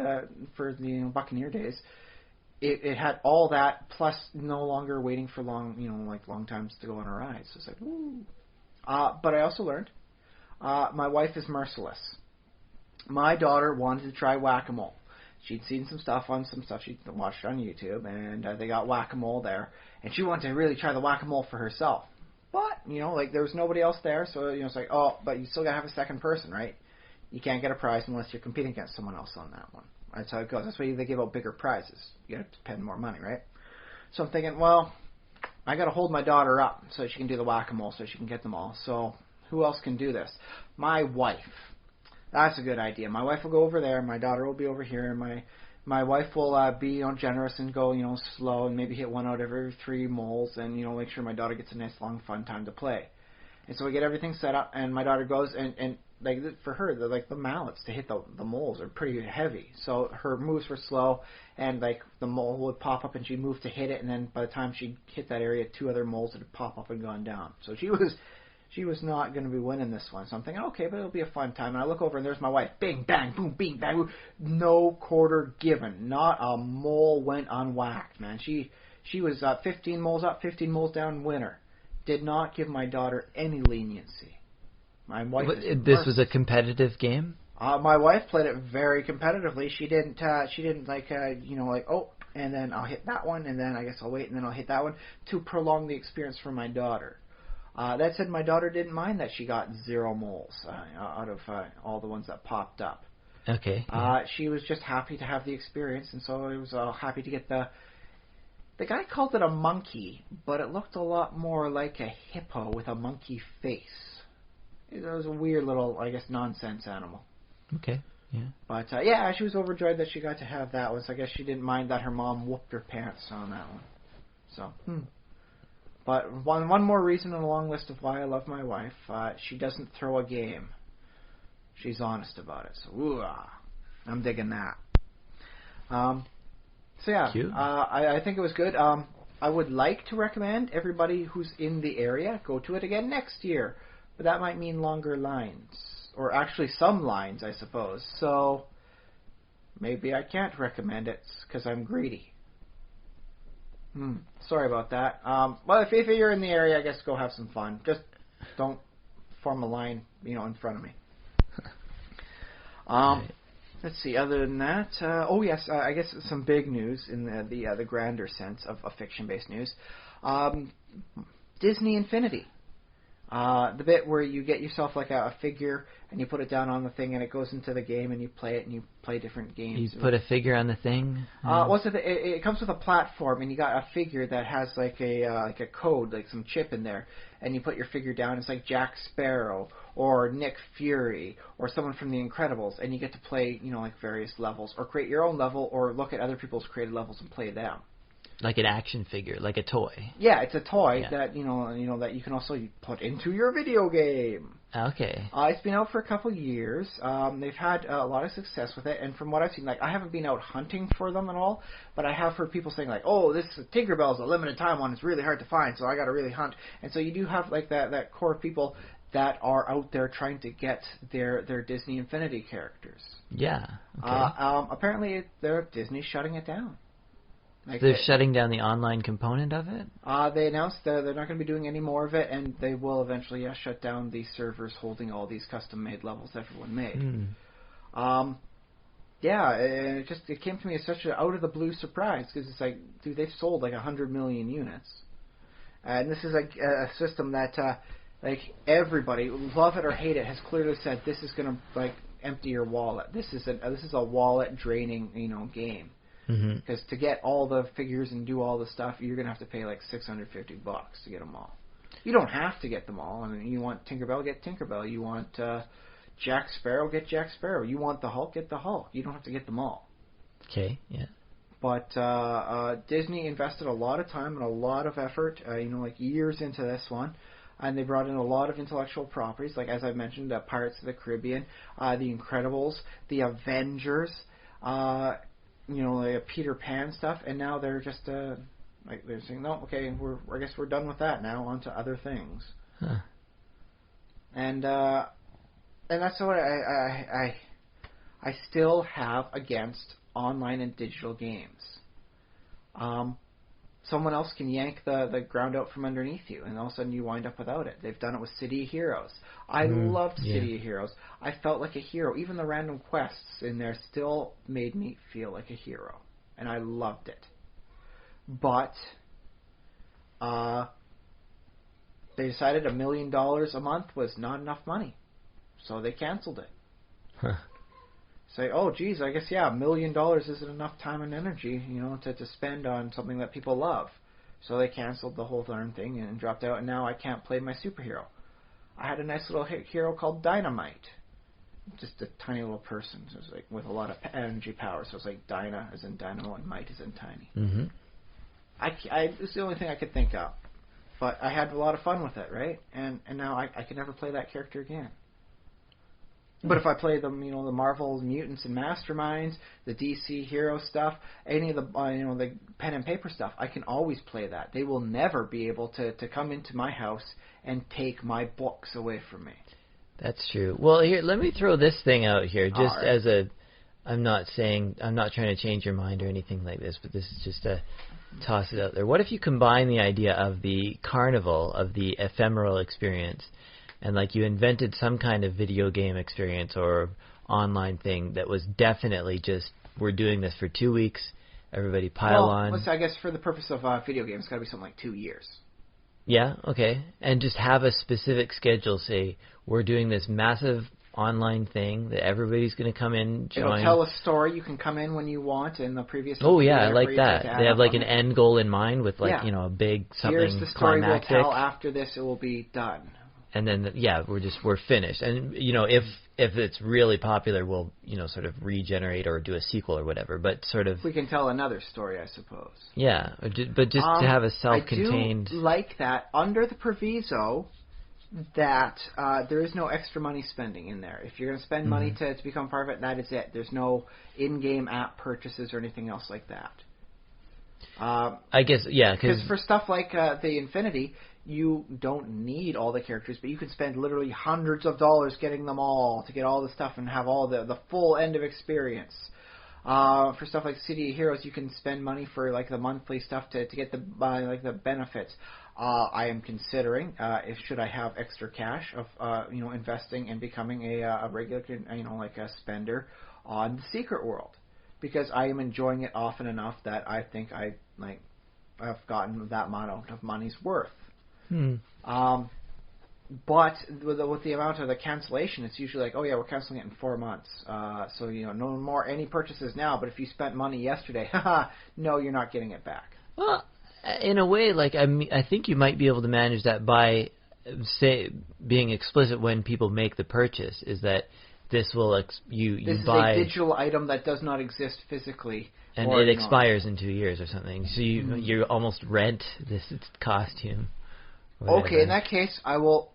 for the Buccaneer Days, it had all that plus no longer waiting for long times to go on a ride. So it's like, woo. But I also learned, my wife is merciless. My daughter wanted to try whack-a-mole. She'd seen some stuff she'd watched on YouTube, and they got whack-a-mole there, and she wanted to really try the whack-a-mole for herself. But there was nobody else there, so it's like, oh, but you still gotta have a second person, right? You can't get a prize unless you're competing against someone else on that one. That's how it goes. That's why they give out bigger prizes. You have to spend more money, right? So I'm thinking, well, I got to hold my daughter up so she can do the whack-a-mole, so she can get them all. So who else can do this? My wife. That's a good idea. My wife will go over there. My daughter will be over here. My wife will be generous and go slow and maybe hit one out every 3 moles and make sure my daughter gets a nice long fun time to play. And so we get everything set up, and my daughter goes and like for her, the mallets to hit the moles are pretty heavy. So her moves were slow, and like the mole would pop up, and she'd move to hit it, and then by the time she hit that area, 2 other moles had pop up and gone down. So she was She was not going to be winning this one. So I'm thinking, okay, but it'll be a fun time. And I look over and there's my wife. Bing, bang, boom, bing, bang, boom. No quarter given. Not a mole went unwhacked, man. She was 15 moles up, 15 moles down, winner. Did not give my daughter any leniency. My wife. This was a competitive game? My wife played it very competitively. She didn't like oh, and then I'll hit that one, and then I guess I'll wait, and then I'll hit that one to prolong the experience for my daughter. That said, my daughter didn't mind that she got 0 moles out of all the ones that popped up. Okay. She was just happy to have the experience, and so I was happy to get the guy called it a monkey, but it looked a lot more like a hippo with a monkey face. It was a weird little, I guess, nonsense animal. Okay, yeah. But, yeah, she was overjoyed that she got to have that one, so I guess she didn't mind that her mom whooped her pants on that one. So, But one more reason on a long list of why I love my wife, she doesn't throw a game. She's honest about it, so, I'm digging that. So, yeah, I think it was good. I would like to recommend everybody who's in the area go to it again next year. But that might mean longer lines. Or actually some lines, I suppose. So maybe I can't recommend it because I'm greedy. Sorry about that. Well, if you're in the area, I guess go have some fun. Just don't form a line, in front of me. Let's see. Other than that, I guess some big news in the grander sense of fiction-based news. Disney Infinity. The bit where you get yourself like a figure and you put it down on the thing and it goes into the game and you play it and you play different games. You put a figure on the thing? It comes with a platform and you got a figure that has like a code, like some chip in there, and you put your figure down. It's like Jack Sparrow or Nick Fury or someone from The Incredibles, and you get to play like various levels or create your own level or look at other people's created levels and play them. Like an action figure, like a toy. Yeah, it's a toy that that you can also put into your video game. Okay. It's been out for a couple years. They've had a lot of success with it, and from what I've seen, like I haven't been out hunting for them at all, but I have heard people saying like, "Oh, this Tinkerbell's a limited time one; it's really hard to find, so I got to really hunt." And so you do have like that core of people that are out there trying to get their Disney Infinity characters. Yeah. Okay. Apparently, Disney's shutting it down. Like they're shutting down the online component of it? They announced they're not going to be doing any more of it, and they will eventually shut down the servers holding all these custom-made levels everyone made. And it came to me as such an out-of-the-blue surprise, because it's like, dude, they've sold like 100 million units. And this is like a system that, like, everybody, love it or hate it, has clearly said this is going to, like, empty your wallet. This is a wallet-draining, game. Because to get all the figures and do all the stuff, you're going to have to pay like $650 to get them all. You don't have to get them all. I mean, you want Tinkerbell, get Tinkerbell. You want Jack Sparrow, get Jack Sparrow. You want the Hulk, get the Hulk. You don't have to get them all. Okay, yeah. But Disney invested a lot of time and a lot of effort, like years into this one. And they brought in a lot of intellectual properties, like as I mentioned, Pirates of the Caribbean, The Incredibles, The Avengers, like Peter Pan stuff, and now they're just they're saying, no, okay, I guess we're done with that now, on to other things. Huh. And that's what I still have against online and digital games. Someone else can yank the ground out from underneath you, and all of a sudden you wind up without it. They've done it with City of Heroes. I loved City of Heroes. I felt like a hero. Even the random quests in there still made me feel like a hero, and I loved it. But they decided $1 million a month was not enough money, so they canceled it. Huh. Say, oh, geez, I guess, $1 million isn't enough time and energy, to spend on something that people love. So they canceled the whole darn thing and dropped out, and now I can't play my superhero. I had a nice little hero called Dynamite. Just a tiny little person, so it was like with a lot of energy power. So it's like Dyna as in dynamo and might as in tiny. It's the only thing I could think of. But I had a lot of fun with it, right? And now I can never play that character again. But if I play them, the Marvel Mutants and Masterminds, the DC Hero stuff, any of the the pen and paper stuff, I can always play that. They will never be able to come into my house and take my books away from me. That's true. Well, here, let me throw this thing out here, just right. as a. I'm not trying to change your mind or anything like this, but this is just to toss it out there. What if you combine the idea of the carnival, of the ephemeral experience, and like you invented some kind of video game experience or online thing that was definitely just, we're doing this for 2 weeks, everybody pile on. Well, I guess for the purpose of video games, it's got to be something like 2 years. Yeah, okay. And just have a specific schedule, say, we're doing this massive online thing that everybody's going to come in, join. It'll tell a story. You can come in when you want, and the previous. Oh yeah, I like that. They have like an end goal in mind with like a big something climactic. Here's the story we'll tell. After this, it will be done. And then we're finished. And if it's really popular, we'll sort of regenerate or do a sequel or whatever. But sort of we can tell another story, I suppose. Yeah, but just to have a self-contained. I do like that under the proviso that there is no extra money spending in there. If you're going to spend money to become part of it, that is it. There's no in-game app purchases or anything else like that. I guess, yeah. Because for stuff like the Infinity, you don't need all the characters, but you can spend literally hundreds of dollars getting them all to get all the stuff and have all the full end of experience. For stuff like City of Heroes, you can spend money for like the monthly stuff to get the benefits. I am considering should I have extra cash of investing and becoming a regular like a spender on the Secret World, because I am enjoying it often enough that I think I've gotten that amount of money's worth. But with the amount of the cancellation, it's usually like, oh yeah, we're canceling it in 4 months. So no more any purchases now. But if you spent money yesterday, no, you're not getting it back. Well, in a way, I think you might be able to manage that by being explicit when people make the purchase. Is that this will you buy a digital item that does not exist physically, and it expires in 2 years or something. So you almost rent this costume. Whatever. Okay, in that case, I will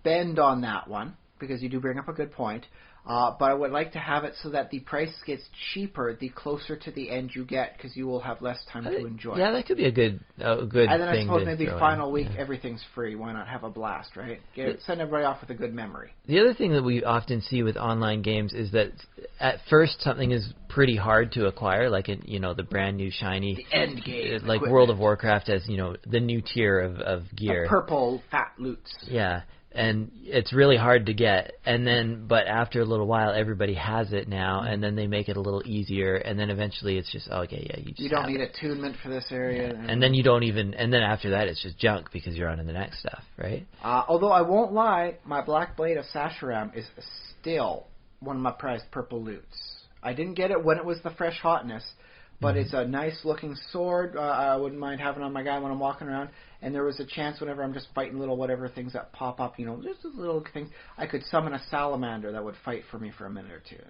bend on that one, because you do bring up a good point. But I would like to have it so that the price gets cheaper the closer to the end you get, because you will have less time to enjoy. Yeah, that could be a good and then I thing. suppose maybe final week everything's free. Why not have a blast, right? Send everybody off with a good memory. The other thing that we often see with online games is that at first something is pretty hard to acquire, like the brand new shiny the end game, like equipment. World of Warcraft has the new tier of gear, the purple fat loots. Yeah. And it's really hard to get, but after a little while, everybody has it now, and then they make it a little easier, and then eventually it's just, you don't need attunement for this area. Yeah. And then you don't even, and then after that it's just junk because you're on to the next stuff, right? Although I won't lie, my Black Blade of Sasharam is still one of my prized purple loots. I didn't get it when it was the fresh hotness, but it's a nice looking sword. I wouldn't mind having on my guy when I'm walking around. And there was a chance whenever I'm just fighting little whatever things that pop up, just little things, I could summon a salamander that would fight for me for a minute or two.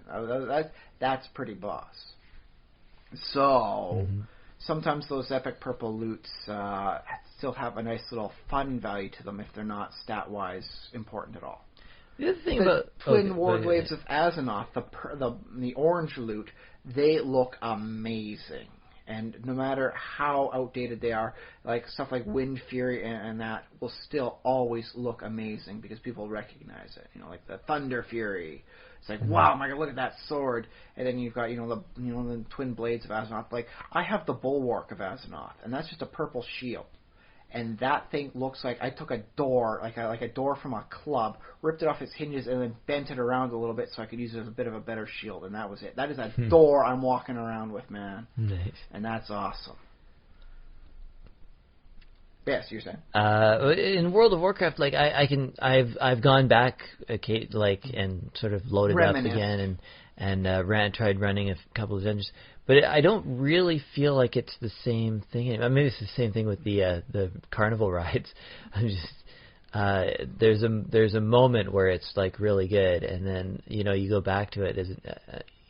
That's pretty boss. So sometimes those epic purple loots still have a nice little fun value to them if they're not stat-wise important at all. The other thing about Twin Warglaives of Azeroth, the orange loot, they look amazing. And no matter how outdated they are, like stuff like Wind Fury and that will still always look amazing because people recognize it. Like the Thunder Fury. It's like, wow, my God, look at that sword. And then you've got, the Twin Blades of Azeroth. Like, I have the Bulwark of Azeroth, and that's just a purple shield. And that thing looks like I took a door, like a door from a club, ripped it off its hinges, and then bent it around a little bit so I could use it as a bit of a better shield. And that was it. That is a door I'm walking around with, man. Nice. And that's awesome. Yes, you're saying. In World of Warcraft, I've gone back, and sort of loaded up again, and tried running a couple of dungeons. But I don't really feel like it's the same thing. Maybe it's the same thing with the carnival rides. I'm just there's a moment where it's like really good, and then you go back to it as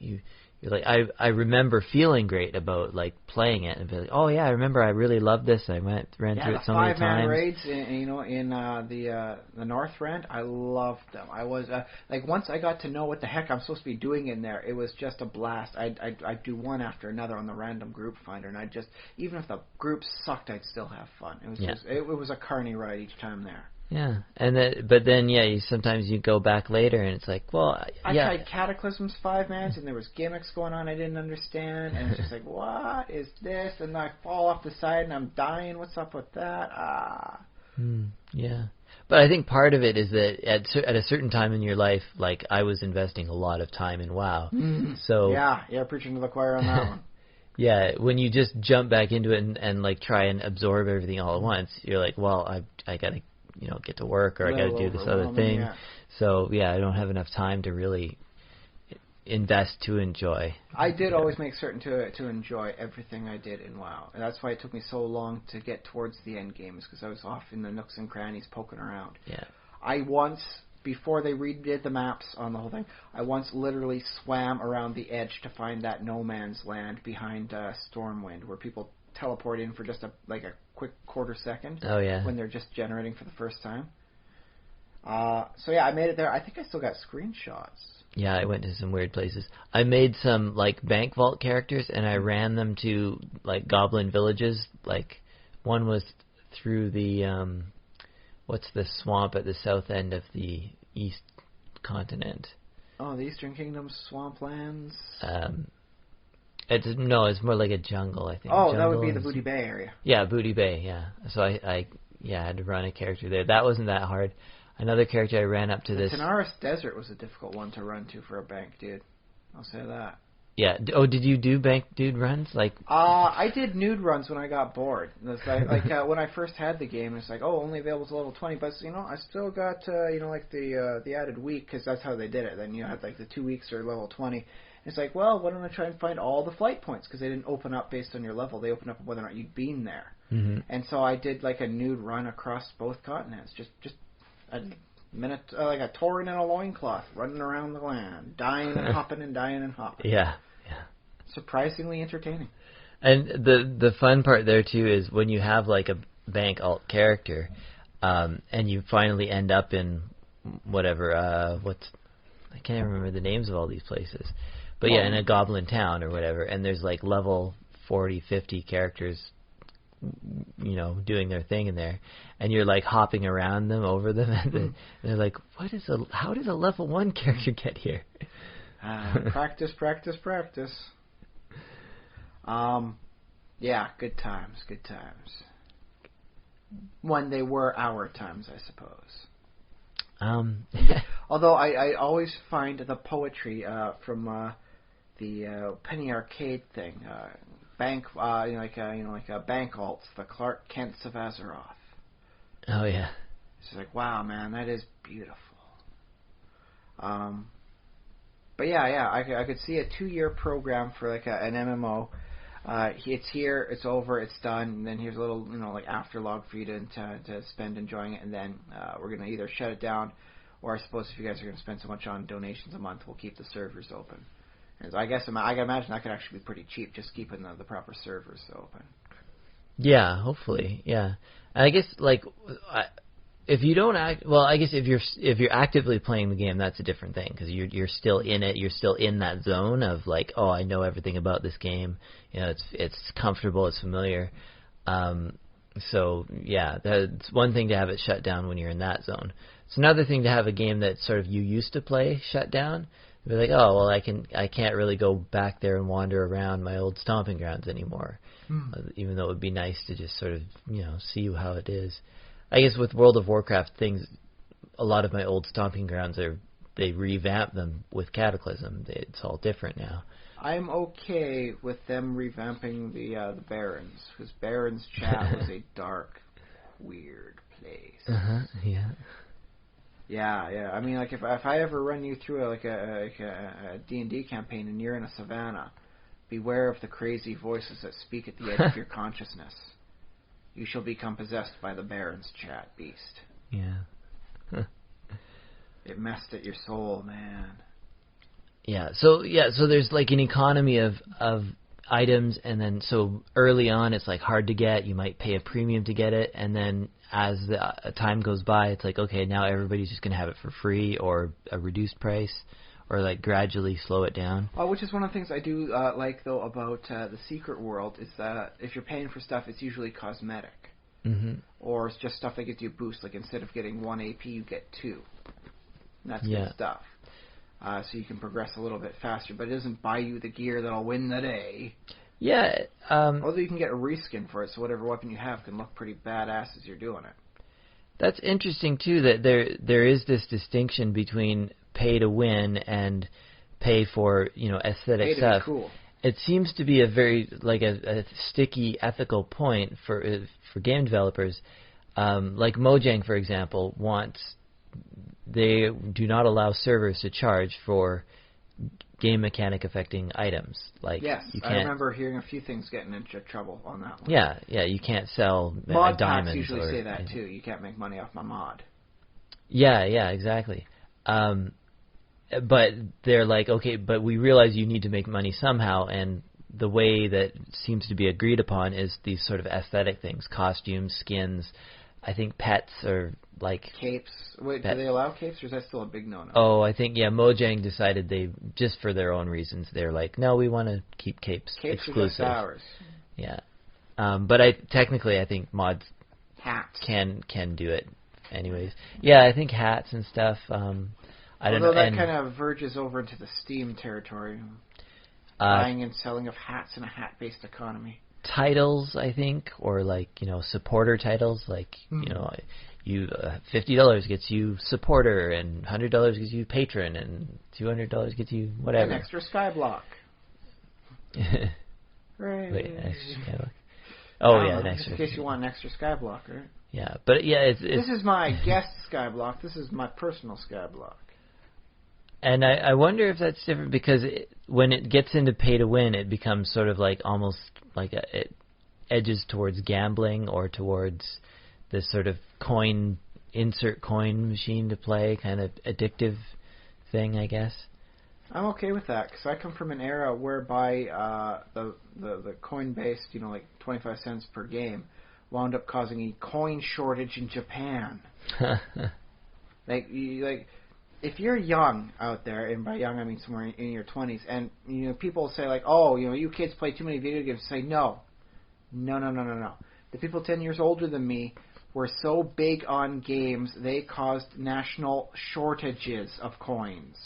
you're like, I remember feeling great about like playing it and be like, oh yeah, I remember I really loved this. I ran through it so many times. The 5-man raids, in the North Rend, I loved them. I was like, once I got to know what the heck I'm supposed to be doing in there, it was just a blast. I'd do one after another on the random group finder, and even if the group sucked, I'd still have fun. It was it was a carny ride each time there. Yeah, but then sometimes you go back later and it's like, well, I tried Cataclysm's 5-mans and there was gimmicks going on I didn't understand, and it's just like, what is this? And I fall off the side and I'm dying. What's up with that? Yeah, but I think part of it is that at a certain time in your life, like I was investing a lot of time in WoW, so yeah, preaching to the choir on that one. Yeah, when you just jump back into it and like try and absorb everything all at once, you're like, well, I gotta get to work, or I got to do this other thing. Yeah. So I don't have enough time to really invest to enjoy. I did always make certain to enjoy everything I did in WoW, and that's why it took me so long to get towards the end game, is because I was off in the nooks and crannies poking around. Yeah. I once, before they redid the maps on the whole thing, I once literally swam around the edge to find that no man's land behind Stormwind, where people teleport in for just a quick quarter second. Oh yeah. When they're just generating for the first time. I made it there. I think I still got screenshots. Yeah, I went to some weird places. I made some like bank vault characters and I ran them to like goblin villages. Like one was through the what's the swamp at the south end of the East continent? Oh, the Eastern Kingdom's swamplands. It's more like a jungle, I think. Oh, jungle that would be the Booty Bay area. Yeah, Booty Bay, yeah. So I had to run a character there. That wasn't that hard. Another character I ran up to this... Tanaris Desert was a difficult one to run to for a bank dude. I'll say that. Yeah. Oh, did you do bank dude runs? I did nude runs when I got bored. When I first had the game, it's like, oh, only available to level 20, but I still got the added week, because that's how they did it. Then you had like the 2 weeks or level 20. It's like, well, why don't I try and find all the flight points? Because they didn't open up based on your level. They opened up whether or not you'd been there. Mm-hmm. And so I did like a nude run across both continents. Just a minute, like a tauren in a loincloth, running around the land, dying and hopping and dying and hopping. Yeah. Surprisingly entertaining. And the fun part there, too, is when you have like a bank alt character, and you finally end up in whatever, I can't remember the names of all these places. But in a goblin town or whatever, and there's like level 40, 50 characters, doing their thing in there, and you're like hopping around them, over them, and they're like, how does a level 1 character get here? Practice. Good times. When they were our times, I suppose. Although I always find the poetry from the Penny Arcade thing, bank, like bank alts, the Clark Kents of Azeroth. Oh yeah, it's like, wow, man, that is beautiful. But I could see a 2-year program for like an MMO. It's here, it's over, it's done, and then here's a little, like afterlog for you to spend enjoying it, and then we're gonna either shut it down, or I suppose if you guys are gonna spend so much on donations a month, we'll keep the servers open. And I can imagine that could actually be pretty cheap, just keeping the proper servers open. Yeah, hopefully, yeah. And I guess if you don't I guess if you're actively playing the game, that's a different thing, because you're still in it. You're still in that zone of like, oh, I know everything about this game. It's comfortable, it's familiar. So yeah, that's one thing to have it shut down when you're in that zone. It's another thing to have a game that sort of you used to play shut down. Be like, oh well, I can't really go back there and wander around my old stomping grounds anymore. Even though it would be nice to just sort of see how it is. I guess with World of Warcraft things, a lot of my old stomping grounds they revamped them with Cataclysm. It's all different now. I'm okay with them revamping the Barrens, because Barrens chat was a dark, weird place. Yeah. Yeah. I mean, like if I ever run you through a D&D campaign and you're in a savannah, beware of the crazy voices that speak at the edge of your consciousness. You shall become possessed by the Baron's chat beast. Yeah. It messed at your soul, man. Yeah. So there's like an economy of items, and then so early on it's like hard to get. You might pay a premium to get it, and then as the time goes by, it's like, okay, now everybody's just gonna have it for free or a reduced price, or like gradually slow it down. Which is one of the things I do like though about the Secret World is that if you're paying for stuff, it's usually cosmetic, or it's just stuff that gives you a boost. Like instead of getting 1 AP, you get 2. And that's good stuff. So you can progress a little bit faster, but it doesn't buy you the gear that'll win the day. Yeah. Although you can get a reskin for it, so whatever weapon you have can look pretty badass as you're doing it. That's interesting too. That there is this distinction between pay to win and pay for aesthetic Pay to stuff. be cool. It seems to be a very like a sticky ethical point for game developers. Like Mojang, for example, they do not allow servers to charge for game mechanic affecting items. Like yes, you can't, I remember hearing a few things getting into trouble on that one. Yeah, you can't sell mod diamonds. Packs usually or, say that too. You can't make money off my mod. Yeah, exactly. But they're like, okay, but we realize you need to make money somehow, and the way that seems to be agreed upon is these sort of aesthetic things, costumes, skins. I think pets are like capes. Wait, do they allow capes, or is that still a big no-no? Oh, I think Mojang decided they just for their own reasons. They're like, no, we want to keep capes exclusive. Capes are just ours. Yeah, but I think mods hats can do it, anyways. Yeah, I think hats and stuff. I don't know. Although that kind of verges over into the Steam territory, buying and selling of hats in a hat-based economy. Titles, I think, or like supporter titles, like you $50 gets you supporter, and $100 gets you patron, and $200 gets you whatever. An extra skyblock. Right. Wait, an extra skyblock. Oh yeah, an extra. In case you want an extra skyblock, right? Yeah, but yeah, it's this is my guest skyblock. This is my personal skyblock. And I wonder if that's different because when it gets into pay to win, it becomes sort of like almost like it edges towards gambling or towards this sort of insert coin machine to play kind of addictive thing, I guess. I'm okay with that because I come from an era whereby the coin based, like 25 cents per game, wound up causing a coin shortage in Japan. If you're young out there, and by young I mean somewhere in your 20s, and people say like, oh, you kids play too many video games. Say no. The people 10 years older than me were so big on games they caused national shortages of coins.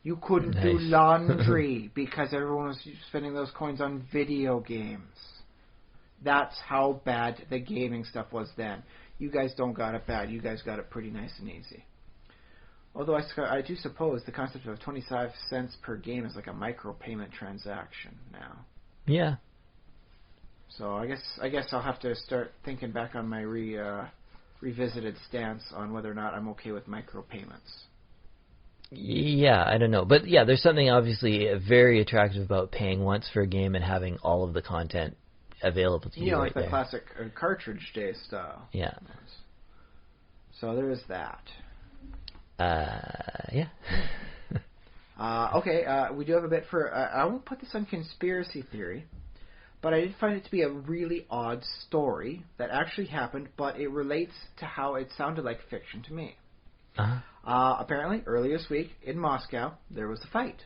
You couldn't do laundry because everyone was spending those coins on video games. That's how bad the gaming stuff was then. You guys don't got it bad. You guys got it pretty nice and easy. Although I do suppose the concept of 25 cents per game is like a micropayment transaction now. Yeah. So I guess I'll have to start thinking back on my revisited stance on whether or not I'm okay with micropayments. Yeah, I don't know. But yeah, there's something obviously very attractive about paying once for a game and having all of the content available to you. Like right the classic cartridge day style. Yeah. So there is that. Yeah. Okay, we do have a bit for... I won't put this on conspiracy theory, but I did find it to be a really odd story that actually happened, but it relates to how it sounded like fiction to me. Apparently, earlier this week in Moscow, there was a fight.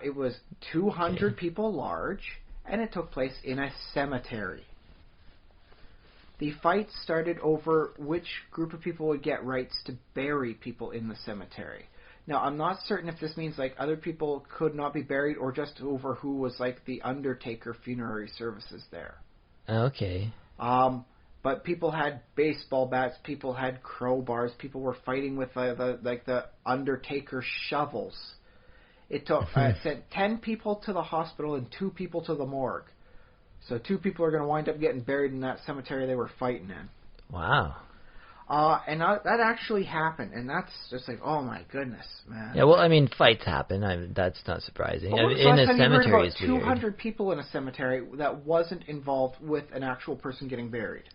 It was 200 people large, and it took place in a cemetery. The fight started over which group of people would get rights to bury people in the cemetery. Now, I'm not certain if this means like other people could not be buried or just over who was like the undertaker funerary services there. Okay. But people had baseball bats, people had crowbars, people were fighting with the undertaker shovels. It took sent 10 people to the hospital and 2 people to the morgue. So 2 people are going to wind up getting buried in that cemetery they were fighting in. Wow. And that actually happened, and that's just like, oh my goodness, man. Yeah, well, I mean, fights happen. That's not surprising. Well, in a cemetery, it's 200 weird. people in a cemetery that wasn't involved with an actual person getting buried.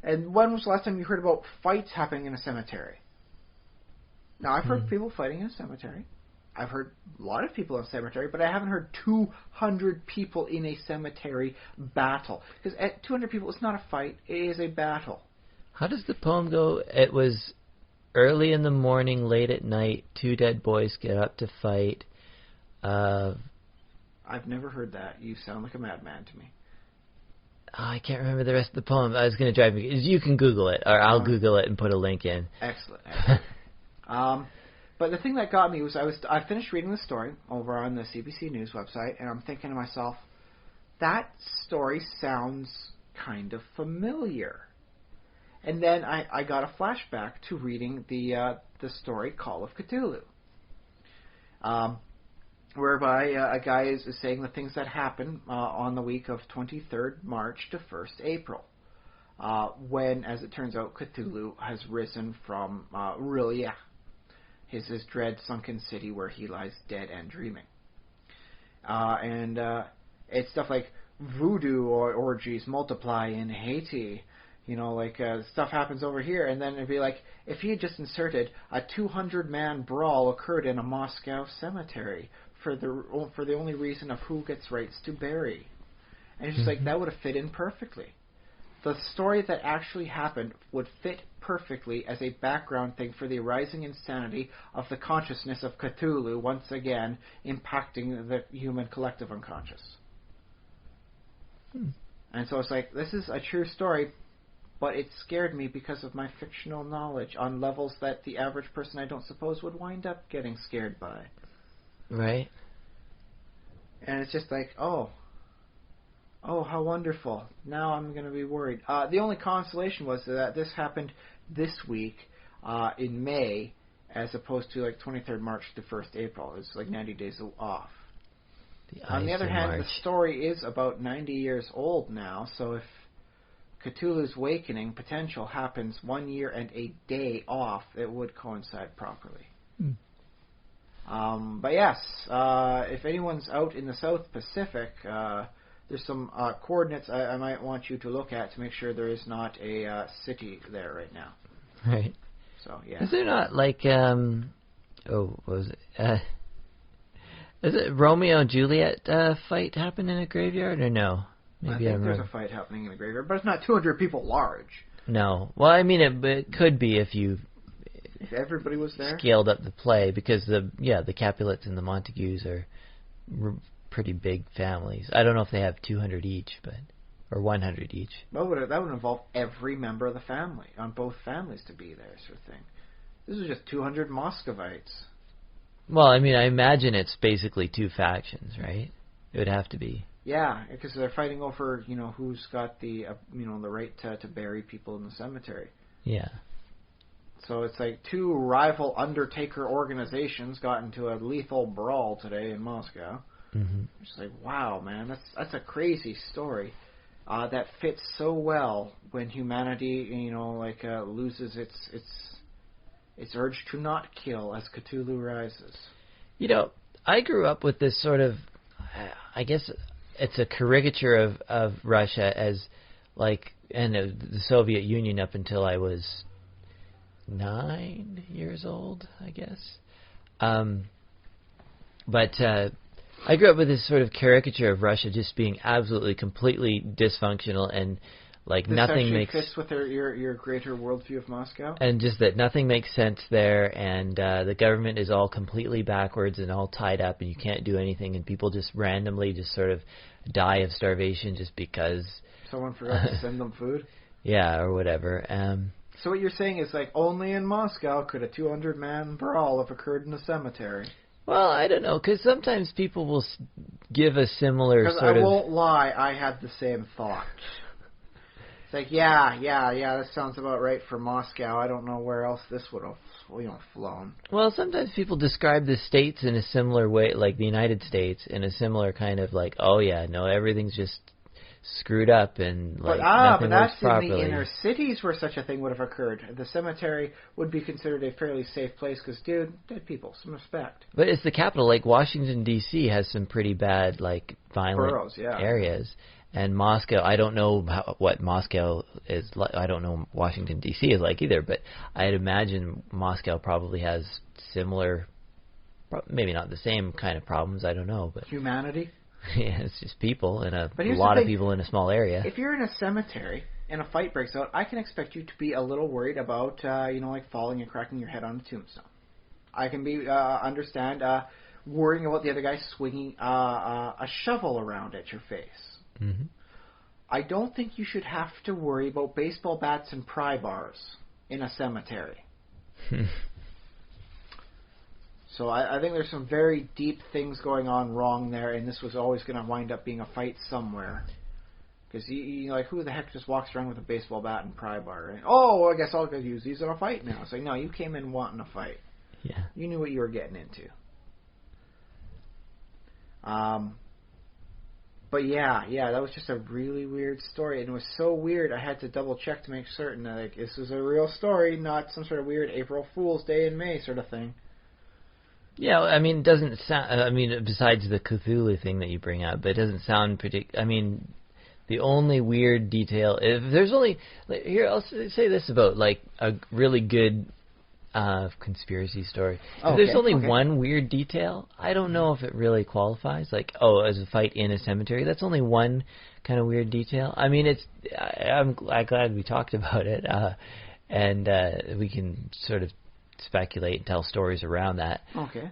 And when was the last time you heard about fights happening in a cemetery? Now, I've heard people fighting in a cemetery. I've heard a lot of people in a cemetery, but I haven't heard 200 people in a cemetery battle. Because at 200 people, it's not a fight, it is a battle. How does the poem go? It was early in the morning, late at night, 2 dead boys get up to fight. I've never heard that. You sound like a madman to me. Oh, I can't remember the rest of the poem. I was going to drive me. You can Google it, or I'll Google it and put a link in. Excellent. But the thing that got me was I finished reading the story over on the CBC News website, and I'm thinking to myself, that story sounds kind of familiar. And then I got a flashback to reading the story Call of Cthulhu, whereby a guy is saying the things that happen on the week of 23rd March to 1st April, when, as it turns out, Cthulhu has risen from Rillia, his dread sunken city where he lies dead and dreaming. And it's stuff like voodoo orgies multiply in Haiti. You know, like stuff happens over here, and then it'd be like if he had just inserted a 200-man brawl occurred in a Moscow cemetery for the only reason of who gets rights to bury, and it's just like that would have fit in perfectly. The story that actually happened would fit perfectly as a background thing for the arising insanity of the consciousness of Cthulhu once again impacting the human collective unconscious. And so it's like, this is a true story, but it scared me because of my fictional knowledge on levels that the average person I don't suppose would wind up getting scared by. Right. And it's just like, oh, how wonderful. Now I'm going to be worried. The only consolation was that this happened this week in May, as opposed to like 23rd March to 1st April. It's like 90 days off. On the other hand, the story is about 90 years old now, so if Cthulhu's Awakening potential happens 1 year and a day off, it would coincide properly. But yes, if anyone's out in the South Pacific, there's some coordinates I might want you to look at to make sure there is not a city there right now. Right. So, yeah. Is there not like, what was it? Is it Romeo and Juliet fight happen in a graveyard, or no? Maybe I think there's a fight happening in a graveyard, but it's not 200 people large. No. Well, I mean, it could be if everybody was there, scaled up the play, because the Capulets and the Montagues are pretty big families. I don't know if they have 200 each, or 100 each. Well, that would involve every member of the family, on both families, to be there, sort of thing. This is just 200 Muscovites. Well, I mean, I imagine it's basically 2 factions, right? It would have to be. Yeah, because they're fighting over, who's got the, the right to bury people in the cemetery. Yeah. So it's like 2 rival undertaker organizations got into a lethal brawl today in Moscow. Mm-hmm. It's like, wow, man, that's a crazy story that fits so well when humanity, loses its urge to not kill as Cthulhu rises. I grew up with this sort of, I guess it's a caricature of Russia as and the Soviet Union up until I was 9 years old, I guess. But I grew up with this sort of caricature of Russia just being absolutely, completely dysfunctional, and nothing makes fits with your greater worldview of Moscow, and just that nothing makes sense there, and the government is all completely backwards and all tied up, and you can't do anything, and people just randomly just sort of die of starvation just because someone forgot to send them food. Yeah, or whatever. So what you're saying is only in Moscow could a 200-man brawl have occurred in a cemetery. Well, I don't know, because sometimes people will give a similar sort of... I won't lie, I had the same thought. It's like, yeah, that sounds about right for Moscow. I don't know where else this would have flown. Well, sometimes people describe the states in a similar way, like the United States, in a similar kind of everything's just screwed up and nothing works properly. But that's in the inner cities where such a thing would have occurred. The cemetery would be considered a fairly safe place because, dude, dead people, some respect. But it's the capital. Washington, D.C. has some pretty bad, violent boroughs, areas. And Moscow, I don't know what Moscow is like. I don't know Washington, D.C. is like either, but I'd imagine Moscow probably has similar, maybe not the same kind of problems, I don't know. But humanity? Yeah, it's just people and a But here's lot the of thing. people in a small area. If you're in a cemetery and a fight breaks out, I can expect you to be a little worried about, like falling and cracking your head on a tombstone. I can understand worrying about the other guy swinging a shovel around at your face. Mm-hmm. I don't think you should have to worry about baseball bats and pry bars in a cemetery. So I think there's some very deep things going on wrong there, and this was always going to wind up being a fight somewhere. Because like, who the heck just walks around with a baseball bat and pry bar? And, well, I guess I'll go use these in a fight now. It's like, no, you came in wanting a fight. Yeah. You knew what you were getting into. But yeah, that was just a really weird story, and it was so weird I had to double check to make certain that like, this was a real story, not some sort of weird April Fool's Day in May sort of thing. Yeah, I mean, it doesn't sound. I mean, besides the Cthulhu thing that you bring up, it doesn't sound I mean, the only weird detail, if there's only here, I'll say this about like a really good conspiracy story. If there's only one weird detail, I don't know if it really qualifies. Like, as a fight in a cemetery, that's only one kind of weird detail. I mean, I'm glad we talked about it, and we can sort of speculate and tell stories around that. Okay.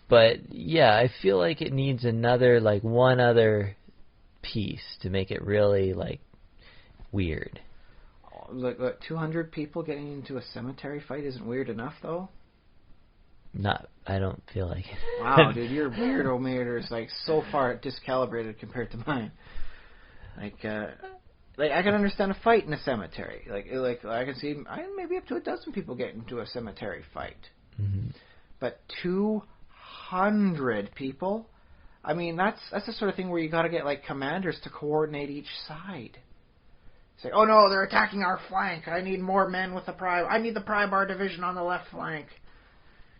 But yeah, I feel like it needs one other piece to make it really weird. Like 200 people getting into a cemetery fight isn't weird enough, though? I don't feel like it. Wow, dude, your weirdo meter is so far discalibrated compared to mine. I can understand a fight in a cemetery. Like I can see maybe up to a dozen people get into a cemetery fight. Mm-hmm. But 200 people? I mean, that's the sort of thing where you got to get commanders to coordinate each side. Say, oh no, they're attacking our flank. I need more men with the pry. I need the pry bar division on the left flank.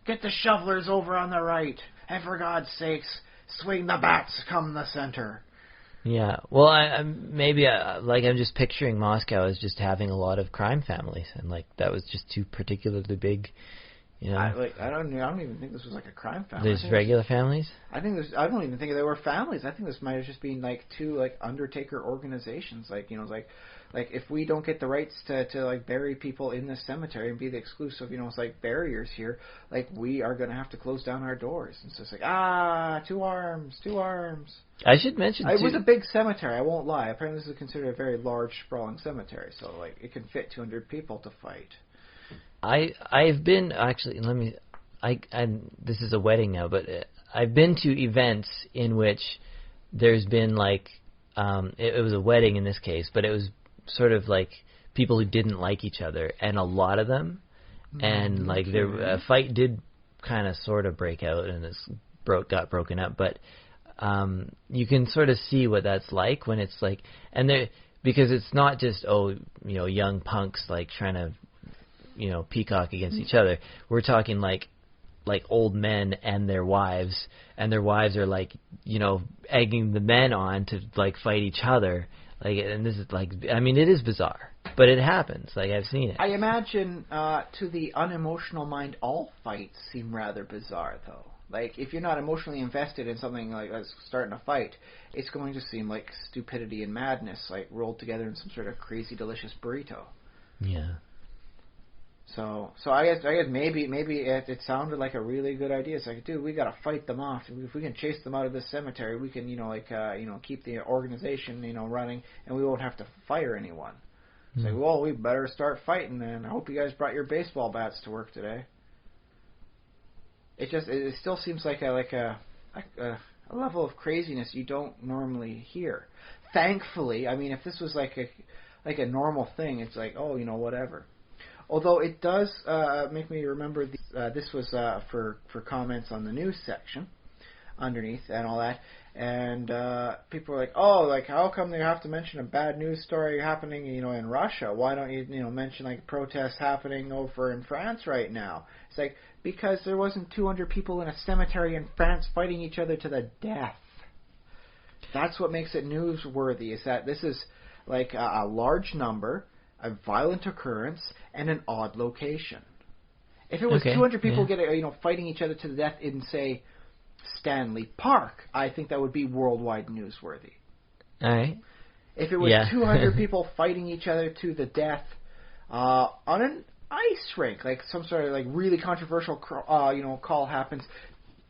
Get the shovelers over on the right. And for God's sakes, swing the bats, come the center. Yeah, well, I'm just picturing Moscow as just having a lot of crime families, and that was just too particularly big. You know, I don't even think this was a crime family. There's regular families. I don't even think they were families. I think this might have just been two undertaker organizations. If we don't get the rights to bury people in this cemetery and be the exclusive, barriers here, we are going to have to close down our doors. And so it's two arms. I should mention it was a big cemetery. I won't lie. Apparently, this is considered a very large, sprawling cemetery. So it can fit 200 people to fight. I've been actually. This is a wedding now, but I've been to events in which there's been it was a wedding in this case, but it was sort of people who didn't like each other, and a lot of them, and a fight did kind of sort of break out, and got broken up, but you can sort of see what that's like when it's because it's not just young punks trying to peacock against each other. We're talking like old men and their wives are egging the men on to fight each other. And this is it is bizarre, but it happens. I've seen it. I imagine to the unemotional mind, all fights seem rather bizarre, though. If you're not emotionally invested in something that's starting a fight, it's going to seem like stupidity and madness, rolled together in some sort of crazy delicious burrito. Yeah. So I guess maybe it sounded like a really good idea. It's dude, we gotta fight them off. If we can chase them out of this cemetery, we can keep the organization running, and we won't have to fire anyone. It's well, we better start fighting then. I hope you guys brought your baseball bats to work today. It still seems like a level of craziness you don't normally hear. Thankfully, I mean, if this was like a normal thing, it's whatever. Although it does make me remember this was for comments on the news section underneath and all that, and people were how come they have to mention a bad news story happening in Russia? Why don't you mention protests happening over in France right now? It's because there wasn't 200 people in a cemetery in France fighting each other to the death. That's what makes it newsworthy, is that this is like a large number, a violent occurrence, and an odd location. If it was 200 people fighting each other to the death in, say, Stanley Park, I think that would be worldwide newsworthy. All right. If it was 200 people fighting each other to the death on an ice rink, like some sort of like really controversial call happens,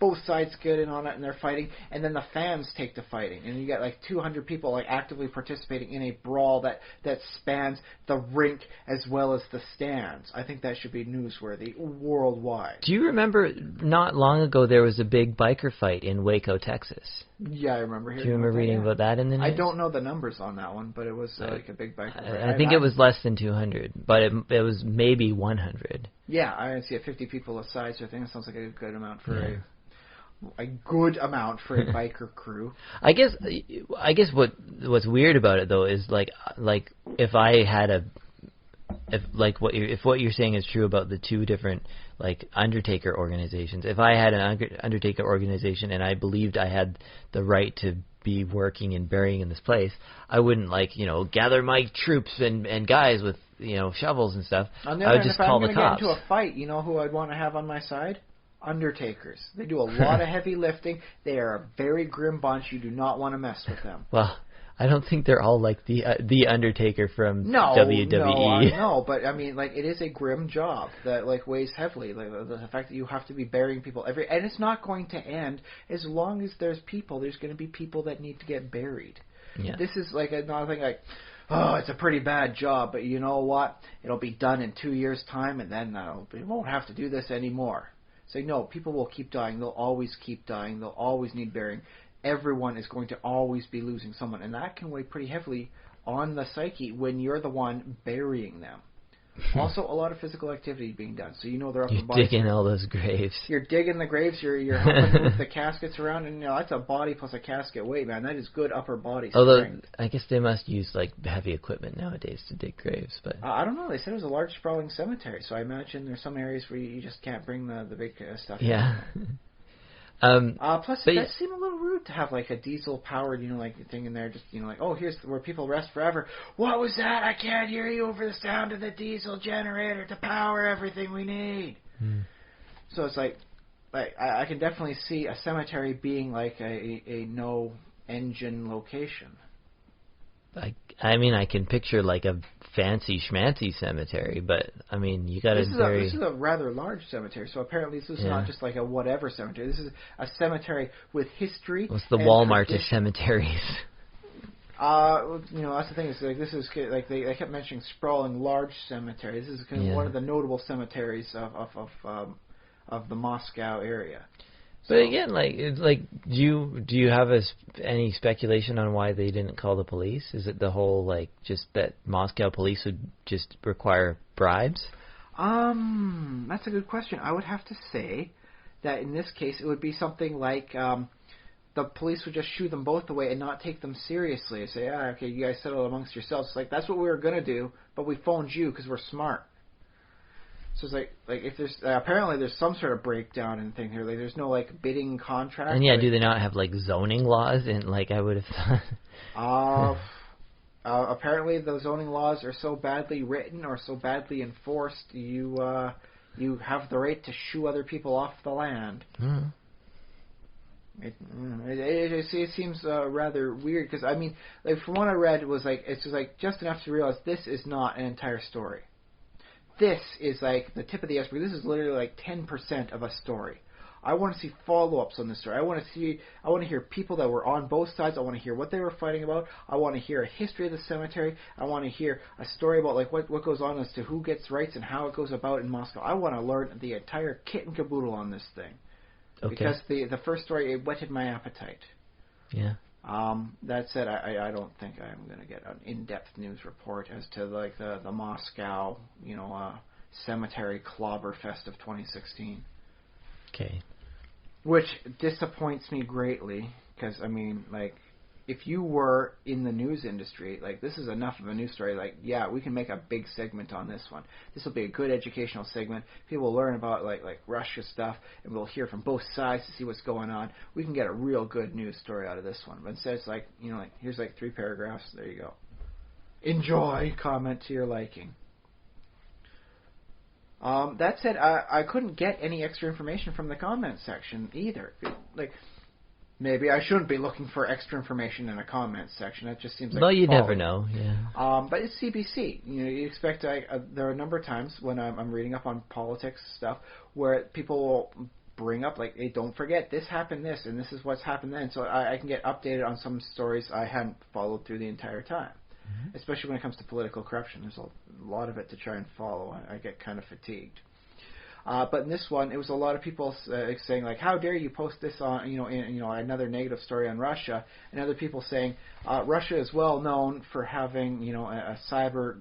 both sides get in on it and they're fighting, and then the fans take to fighting, and you get like 200 people like actively participating in a brawl that spans the rink as well as the stands. I think that should be newsworthy worldwide. Do you remember not long ago there was a big biker fight in Waco, Texas? Yeah, I remember hearing. Do you remember reading about that in the news? I don't know the numbers on that one, but it was like a big biker fight. I think it was less than 200, but it was maybe 100. Yeah, I see 50 people aside, so I think it sounds like a good amount for a good amount for a biker crew. I guess what's weird about it though is like if I had if what you're saying is true about the two different like Undertaker organizations, if I had an Undertaker organization and I believed I had the right to be working and burying in this place, I wouldn't gather my troops and guys with shovels and stuff. I would just call the cops. If I'm going to get into a fight, you know who I'd want to have on my side? Undertakers. They do a lot of heavy lifting. They are a very grim bunch. You do not want to mess with them. Well, I don't think they're all like the Undertaker from WWE. No, but I mean, like, it is a grim job that like weighs heavily. Like the fact that you have to be burying people and it's not going to end as long as there's people. There's going to be people that need to get buried. Yeah. This is like another thing. Like, oh, it's a pretty bad job, but you know what? It'll be done in 2 years' time, and then we won't have to do this anymore. So no, people will keep dying. They'll always keep dying. They'll always need burying. Everyone is going to always be losing someone, and that can weigh pretty heavily on the psyche when you're the one burying them. Also, a lot of physical activity being done, so they're up. You're digging all those graves. You're digging the graves. You're helping with the caskets around, and that's a body plus a casket weight, man. That is good upper body strength. Although I guess they must use like heavy equipment nowadays to dig graves, but I don't know. They said it was a large sprawling cemetery, so I imagine there's some areas where you just can't bring the big stuff. Yeah. Plus, it does seem a little rude to have like a diesel-powered, thing in there. Just like, oh, here's where people rest forever. What was that? I can't hear you over the sound of the diesel generator to power everything we need. So it's like I can definitely see a cemetery being like a no engine location. I mean, I can picture like a fancy schmancy cemetery, but I mean, you got to This is a rather large cemetery, so apparently this is not just like a whatever cemetery. This is a cemetery with history. What's the Walmart of cemeteries? That's the thing. Is like this is like they kept mentioning sprawling large cemetery. This is kind of one of the notable cemeteries of the Moscow area. But again, do you have any speculation on why they didn't call the police? Is it the whole just that Moscow police would just require bribes? That's a good question. I would have to say that in this case it would be something like the police would just shoo them both away and not take them seriously. Say, okay, you guys settle amongst yourselves. It's like that's what we were gonna do, but we phoned you because we're smart. So it's like if there's apparently there's some sort of breakdown in thing here. Like there's no bidding contract. And do they not have zoning laws? And I would have thought. Apparently the zoning laws are so badly written or so badly enforced, you have the right to shoo other people off the land. Mm. It seems rather weird because I mean, from what I read, it was it's just enough to realize this is not an entire story. This is the tip of the iceberg. This is literally 10% of a story. I want to see follow-ups on this story. I want to hear people that were on both sides. I want to hear what they were fighting about. I want to hear a history of the cemetery. I want to hear a story about what goes on as to who gets rights and how it goes about in Moscow. I want to learn the entire kit and caboodle on this thing. Okay. Because the first story, it whetted my appetite. Yeah. That said, I don't think I'm going to get an in-depth news report as to the Moscow, cemetery clobber fest of 2016. Okay. Which disappoints me greatly because I mean, if you were in the news industry, like, this is enough of a news story. Like, yeah, we can make a big segment on this one. This will be a good educational segment. People will learn about like Russia stuff, and we'll hear from both sides to see what's going on. We can get a real good news story out of this one. But instead, it's like, like, here's like 3 paragraphs. There you go. Enjoy. Comment to your liking. That said, I couldn't get any extra information from the comment section either. Like, maybe I shouldn't be looking for extra information in a comment section. That just seems like... Well, you never know, yeah. But it's CBC. You expect... there are a number of times when I'm reading up on politics stuff where people will bring up, like, hey, don't forget, this happened this, and this is what's happened then. So I can get updated on some stories I hadn't followed through the entire time. Mm-hmm. Especially when it comes to political corruption. There's a lot of it to try and follow. I get kind of fatigued. But in this one, it was a lot of people saying, like, how dare you post this on, another negative story on Russia, and other people saying Russia is well known for having, a cyber,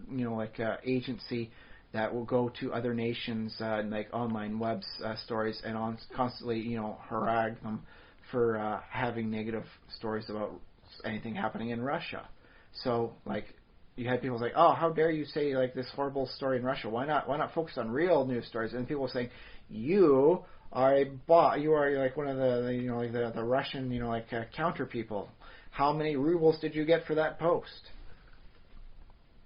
agency that will go to other nations, like online web stories, and constantly, harangue them for having negative stories about anything happening in Russia. So, like, you had people say, "Oh, how dare you say like this horrible story in Russia? Why not focus on real news stories?" And people were saying, "You are a bot. You are like one of the Russian counter people. How many rubles did you get for that post?"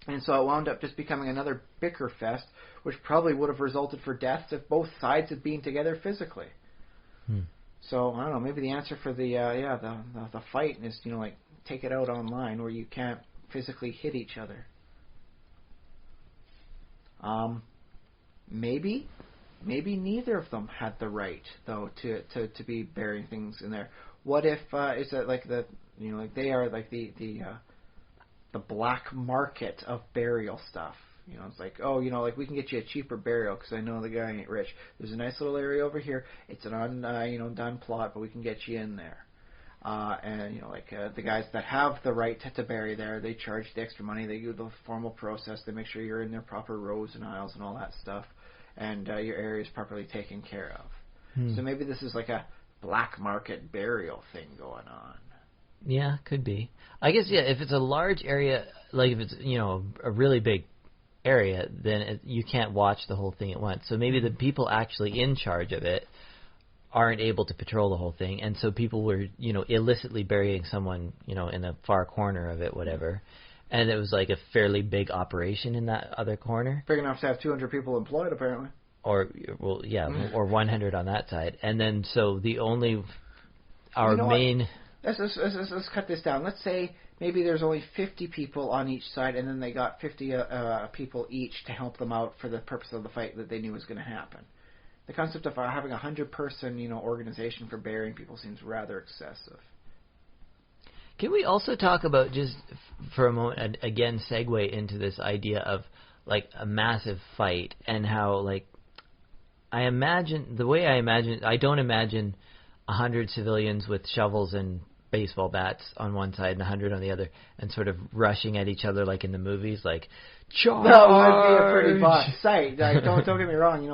And so it wound up just becoming another bicker fest, which probably would have resulted for deaths if both sides had been together physically. So I don't know. Maybe the answer for the fight is take it out online where you can't physically hit each other. Maybe neither of them had the right though to be burying things in there. What if is it like they are like the black market of burial stuff? It's like, like we can get you a cheaper burial because I know the guy ain't rich. There's a nice little area over here. It's an done plot, but we can get you in there. And the guys that have the right to bury there, they charge the extra money. They do the formal process. They make sure you're in their proper rows and aisles and all that stuff, and your area is properly taken care of. So maybe this is like a black market burial thing going on. Yeah, could be. I guess if it's a large area, like if it's a really big area, then you can't watch the whole thing at once. So maybe the people actually in charge of it aren't able to patrol the whole thing, and so people were, illicitly burying someone, in a far corner of it, whatever, and it was like a fairly big operation in that other corner. Big enough to have 200 people employed, apparently. Or 100 on that side, and then so main. Let's cut this down. Let's say maybe there's only 50 people on each side, and then they got 50 people each to help them out for the purpose of the fight that they knew was going to happen. The concept of having a 100-person, organization for burying people seems rather excessive. Can we also talk about, just for a moment, again, segue into this idea of like a massive fight and how, like, I don't imagine 100 civilians with shovels and baseball bats on one side and 100 on the other, and sort of rushing at each other like in the movies, like, charge! That would be a pretty boss sight. Don't get me wrong.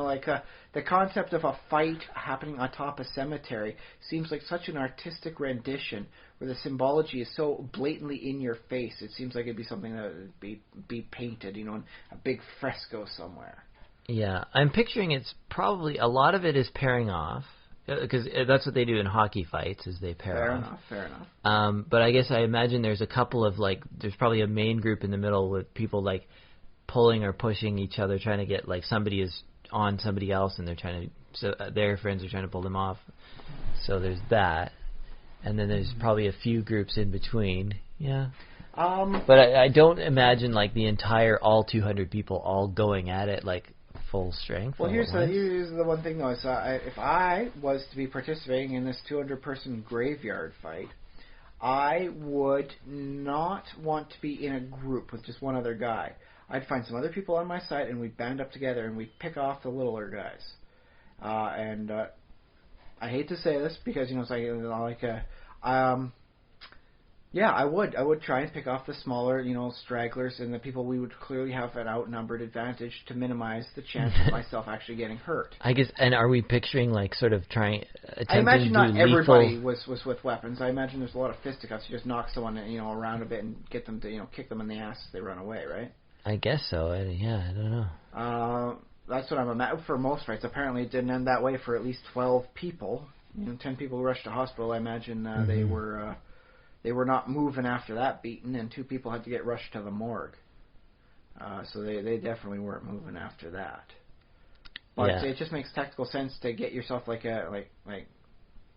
The concept of a fight happening atop a cemetery seems like such an artistic rendition where the symbology is so blatantly in your face. It seems like it'd be something that would be painted, in a big fresco somewhere. Yeah, I'm picturing it's probably, a lot of it is pairing off, because that's what they do in hockey fights, is they pair off. Fair enough. But I guess I imagine there's a couple of, like, there's probably a main group in the middle with people, like, pulling or pushing each other, trying to get, like, somebody is on somebody else, and they're trying to, so their friends are trying to pull them off. So there's that, and then there's probably a few groups in between. Yeah. But I don't imagine like the entire all 200 people all going at it like full strength. Well, here's the one thing though. Is if I was to be participating in this 200-person graveyard fight, I would not want to be in a group with just one other guy. I'd find some other people on my side, and we'd band up together, and we'd pick off the littler guys. And I hate to say this because it's Yeah, I would. I would try and pick off the smaller, stragglers and the people we would clearly have an outnumbered advantage to minimize the chance of myself actually getting hurt. I guess, and are we picturing like sort of attempting I imagine to do not everybody lethal... was with weapons. I imagine there's a lot of fisticuffs. You just knock someone, around a bit and get them to, kick them in the ass as they run away, right? I guess so. I don't know. That's what I'm imagining. For most fights, apparently it didn't end that way for at least 12 people. 10 people rushed to hospital. I imagine they were not moving after that beating, and 2 people had to get rushed to the morgue. So they definitely weren't moving after that. But it just makes tactical sense to get yourself like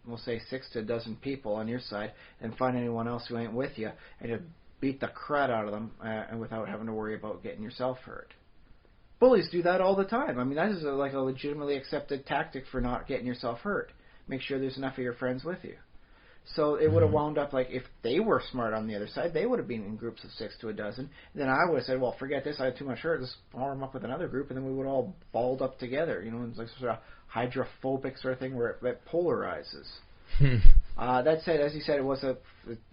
we'll say 6 to a dozen people on your side, and find anyone else who ain't with you, and just beat the crap out of them, and without having to worry about getting yourself hurt. Bullies do that all the time. I mean, that is like a legitimately accepted tactic for not getting yourself hurt. Make sure there's enough of your friends with you. So it would have wound up like if they were smart on the other side, they would have been in groups of 6 to a dozen. Then I would have said, well, forget this, I had too much hurt, let's form up with another group, and then we would all balled up together. It's like sort of hydrophobic sort of thing where it polarizes. That said, as you said, it was a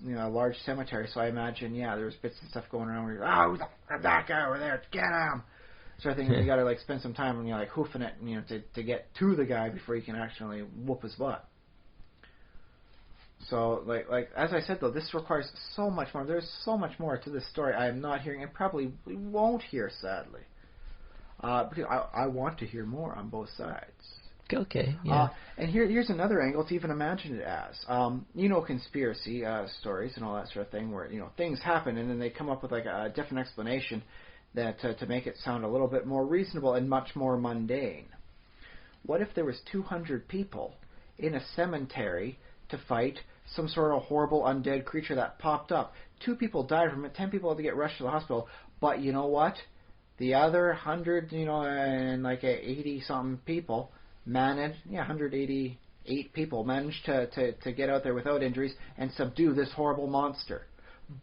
large cemetery, so I imagine, there was bits and stuff going around where you're, who's that guy over there, get him! Sort of thing. You got to like spend some time and like hoofing it, to get to the guy before you can actually whoop his butt. So like as I said though, this requires so much more. There's so much more to this story I am not hearing and probably won't hear, sadly. Because I want to hear more on both sides. Okay, yeah. And here's another angle to even imagine it as. Conspiracy stories and all that sort of thing where, things happen and then they come up with like a different explanation that to make it sound a little bit more reasonable and much more mundane. What if there was 200 people in a cemetery to fight some sort of horrible undead creature that popped up? 2 people died from it, 10 people had to get rushed to the hospital, but you know what? The other 100, and like 80-something people 188 people managed to get out there without injuries and subdue this horrible monster.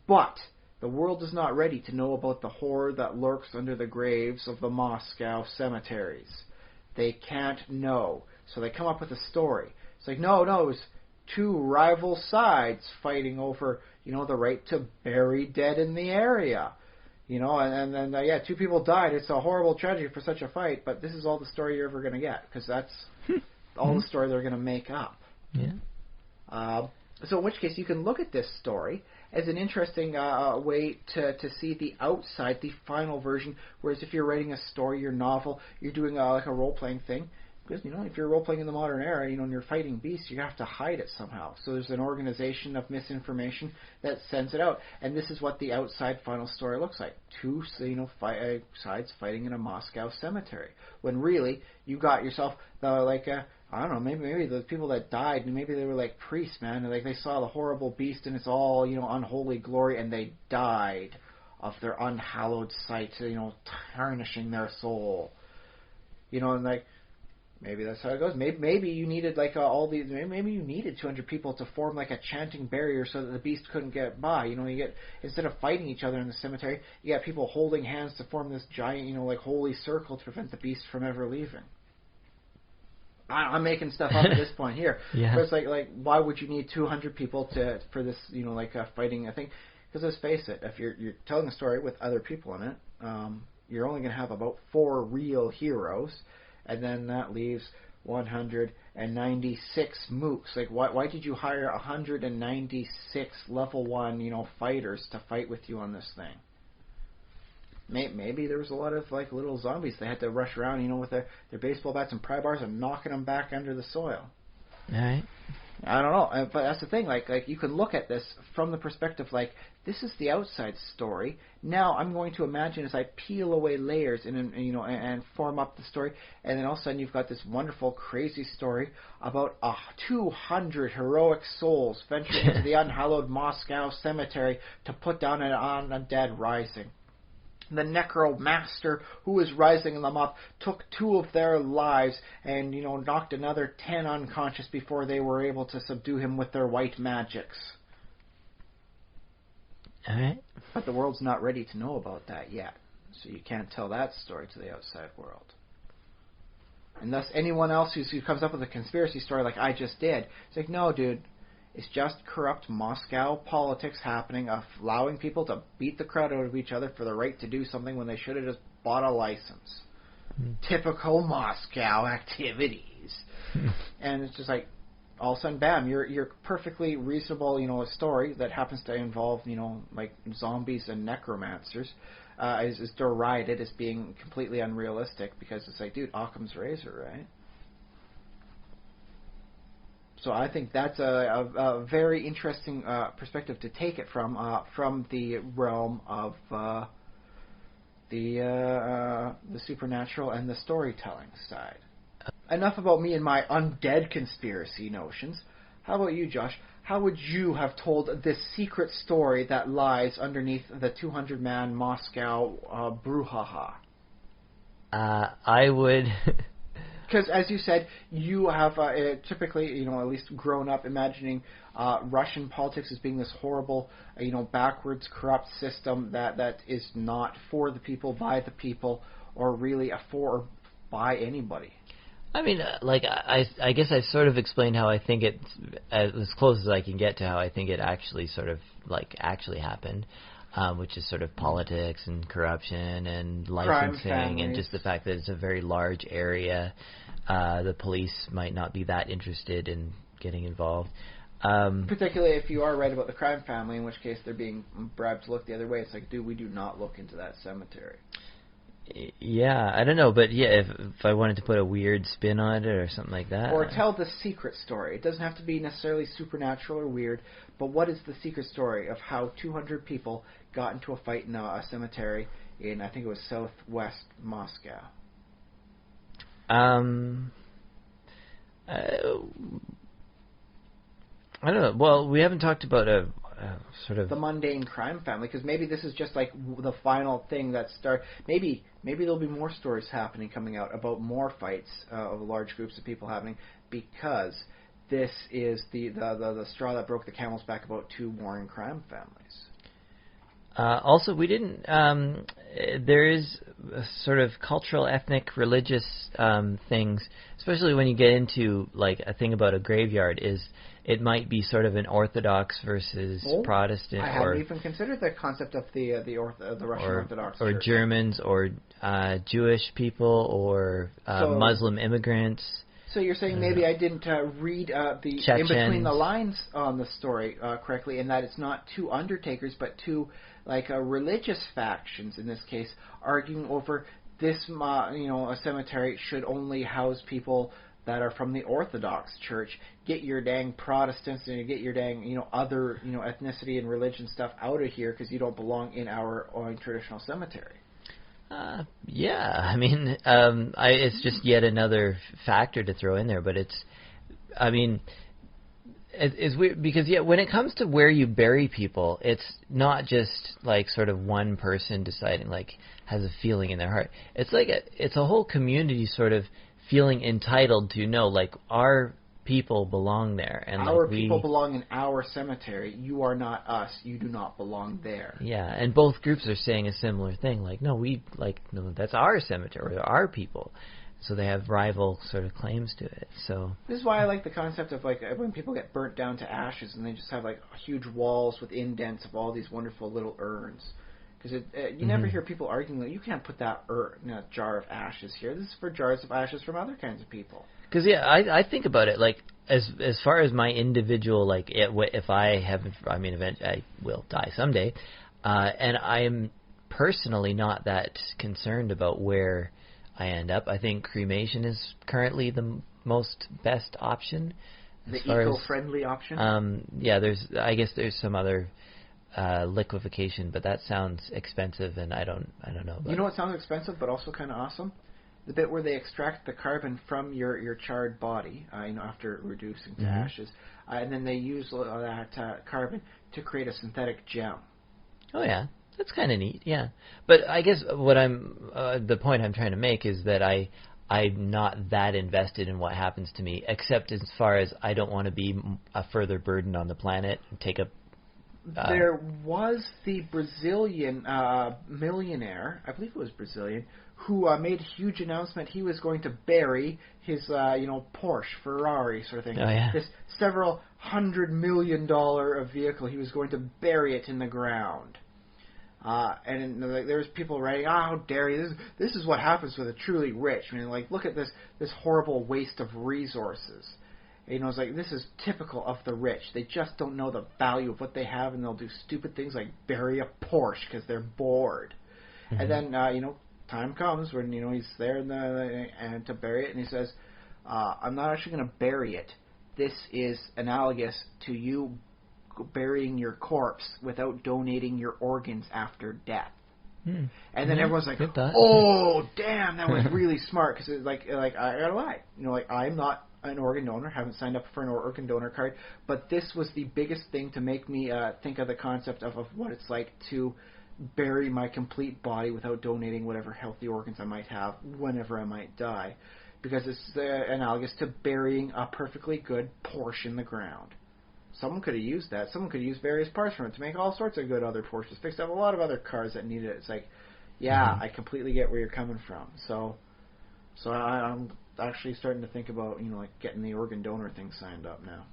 But the world is not ready to know about the horror that lurks under the graves of the Moscow cemeteries. They can't know. So they come up with a story. It's like, no, it was 2 rival sides fighting over, the right to bury dead in the area. And then 2 people died. It's a horrible tragedy for such a fight, but this is all the story you're ever going to get, because that's all the story they're going to make up. Yeah. So in which case you can look at this story as an interesting way to see the outside, the final version, whereas if you're writing a story, your novel, you're doing like a role-playing thing. Because, if you're role-playing in the modern era, and you're fighting beasts, you have to hide it somehow. So there's an organization of misinformation that sends it out. And this is what the outside final story looks like. 2, sides fighting in a Moscow cemetery. When really, you got yourself, I don't know, maybe the people that died, maybe they were like priests, man. Like they saw the horrible beast and it's all, unholy glory, and they died of their unhallowed sight, tarnishing their soul. And like, maybe that's how it goes. Maybe you needed like all these. Maybe you needed 200 people to form like a chanting barrier so that the beast couldn't get by. You get, instead of fighting each other in the cemetery, you got people holding hands to form this giant, like holy circle to prevent the beast from ever leaving. I'm making stuff up at this point here. Yeah. But it's like why would you need 200 people for this, like a fighting thing? Because let's face it, if you're telling a story with other people in it, you're only going to have about 4 real heroes. And then that leaves 196 mooks. Like, why did you hire 196 level 1, fighters to fight with you on this thing? Maybe there was a lot of like little zombies. They had to rush around, with their baseball bats and pry bars and knocking them back under the soil. All right. I don't know, but that's the thing. Like you can look at this from the perspective like this is the outside story. Now I'm going to imagine as I peel away layers and form up the story, and then all of a sudden you've got this wonderful, crazy story about 200 heroic souls venturing into the unhallowed Moscow cemetery to put down an undead rising. The necromancer who was rising them up took 2 of their lives and, knocked another 10 unconscious before they were able to subdue him with their white magics. All right. But the world's not ready to know about that yet. So you can't tell that story to the outside world. And thus anyone else who comes up with a conspiracy story like I just did, it's like, no, dude, It's just corrupt Moscow politics happening, allowing people to beat the crowd out of each other for the right to do something when they should have just bought a license. Typical Moscow activities. And it's just like, all of a sudden, bam, you're perfectly reasonable, a story that happens to involve, like zombies and necromancers, is derided as being completely unrealistic because it's like, dude, Occam's razor, right? So I think that's a very interesting perspective to take it from the realm of the supernatural and the storytelling side. Enough about me and my undead conspiracy notions. How about you, Josh? How would you have told this secret story that lies underneath the 200-man Moscow brouhaha? I would... Because, as you said, you have typically, at least grown up imagining Russian politics as being this horrible, backwards, corrupt system that is not for the people, by the people, or really for or by anybody. I mean, I guess I sort of explained how I think it's as close as I can get to how I think it actually sort of actually happened, which is sort of politics and corruption and licensing and just the fact that it's a very large area. The police might not be that interested in getting involved. Particularly if you are right about the crime family, in which case they're being bribed to look the other way. It's like, dude, we do not look into that cemetery. Yeah, I don't know, but yeah, if I wanted to put a weird spin on it or something like that. Or tell the secret story. It doesn't have to be necessarily supernatural or weird, but what is the secret story of how 200 people got into a fight in a cemetery in, I think it was southwest Moscow? I don't know. Well, we haven't talked about a sort of... the mundane crime family, because maybe this is just like the final thing that maybe there'll be more stories happening coming out about more fights of large groups of people happening, because this is the straw that broke the camel's back about two warring crime families. Also, we didn't... there is a sort of cultural, ethnic, religious things, especially when you get into, like, a thing about a graveyard is it might be sort of an Orthodox versus Protestant. I hadn't even considered the concept of the Russian Orthodox or Church. Germans or Jewish people or Muslim immigrants. So you're saying maybe I didn't read the Chechens. in between the lines on the story correctly, and that it's not two undertakers, but two religious factions in this case arguing over this. A cemetery should only house people that are from the Orthodox Church. Get your dang Protestants and get your dang other ethnicity and religion stuff out of here because you don't belong in our traditional cemetery. Yeah, I mean, it's just yet another factor to throw in there, but it's weird because when it comes to where you bury people, it's not just like sort of one person deciding has a feeling in their heart. It's like it's a whole community sort of feeling entitled to know our people belong there, and our people belong in our cemetery. You are not us. You do not belong there. Yeah, and both groups are saying a similar thing. No, that's our cemetery, our people. So they have rival sort of claims to it. So this is why I like the concept of when people get burnt down to ashes and they just have huge walls with indents of all these wonderful little urns. Because you never hear people arguing you can't put that in a jar of ashes here. This is for jars of ashes from other kinds of people. Because I think about it as far as my individual if I have eventually I will die someday, and I'm personally not that concerned about where I end up. I think cremation is currently the most best option. The eco-friendly option. Yeah, there's some other liquefaction, but that sounds expensive, and I don't know. You know what sounds expensive, but also kind of awesome? The bit where they extract the carbon from your charred body, after reducing to ashes, and then they use that carbon to create a synthetic gem. Oh yeah, that's kind of neat. Yeah, but I guess what the point I'm trying to make is that I'm not that invested in what happens to me, except as far as I don't want to be a further burden on the planet and take up. There was the Brazilian millionaire, I believe it was Brazilian, who made a huge announcement he was going to bury his, Porsche, Ferrari sort of thing. Oh, yeah. This several $100 million a vehicle. He was going to bury it in the ground. And there was people writing, how dare you, this is what happens with the truly rich. I mean, like, look at this horrible waste of resources. You know, it's like, this is typical of the rich. They just don't know the value of what they have, and they'll do stupid things like bury a Porsche because they're bored. Mm-hmm. And then, time comes when, he's there and to bury it, and he says, I'm not actually going to bury it. This is analogous to you burying your corpse without donating your organs after death. And then everyone's like, oh, damn, that was really smart, because it's like I gotta lie. I'm not an organ donor, haven't signed up for an organ donor card, but this was the biggest thing to make me think of the concept of what it's like to bury my complete body without donating whatever healthy organs I might have whenever I might die, because it's analogous to burying a perfectly good Porsche in the ground. Someone could have used that. Someone could have used various parts from it to make all sorts of good other Porsches. Fixed up a lot of other cars that needed it. It's like, I completely get where you're coming from. So I'm actually starting to think about, getting the organ donor thing signed up now.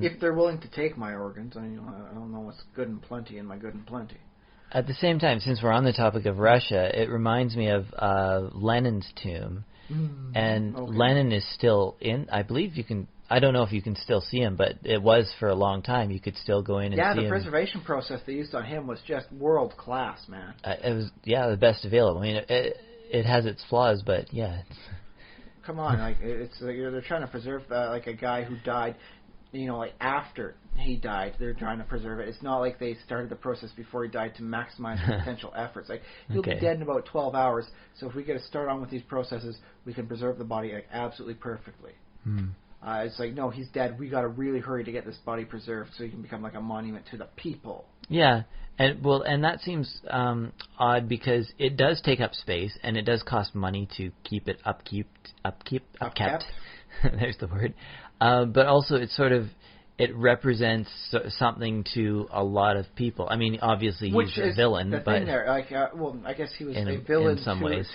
If they're willing to take my organs, I don't know what's good and plenty in my good and plenty. At the same time, since we're on the topic of Russia, it reminds me of Lenin's tomb. And okay. Lenin is still in. I believe you can. I don't know if you can still see him, but it was for a long time. You could still go in and see him. Yeah, the preservation process they used on him was just world class, man. It was the best available. I mean, it has its flaws, but yeah. Come on, it's they're trying to preserve a guy who died. After he died, they're trying to preserve it. It's not like they started the process before he died to maximize the potential efforts. He'll be dead in about 12 hours, so if we get to start on with these processes, we can preserve the body absolutely perfectly. It's like, no, he's dead. We got to really hurry to get this body preserved so he can become like a monument to the people. Yeah, and that seems odd because it does take up space and it does cost money to keep it upkept. There's the word. But also it represents something to a lot of people. I mean, obviously he's a villain, the but thing there, I guess he was a villain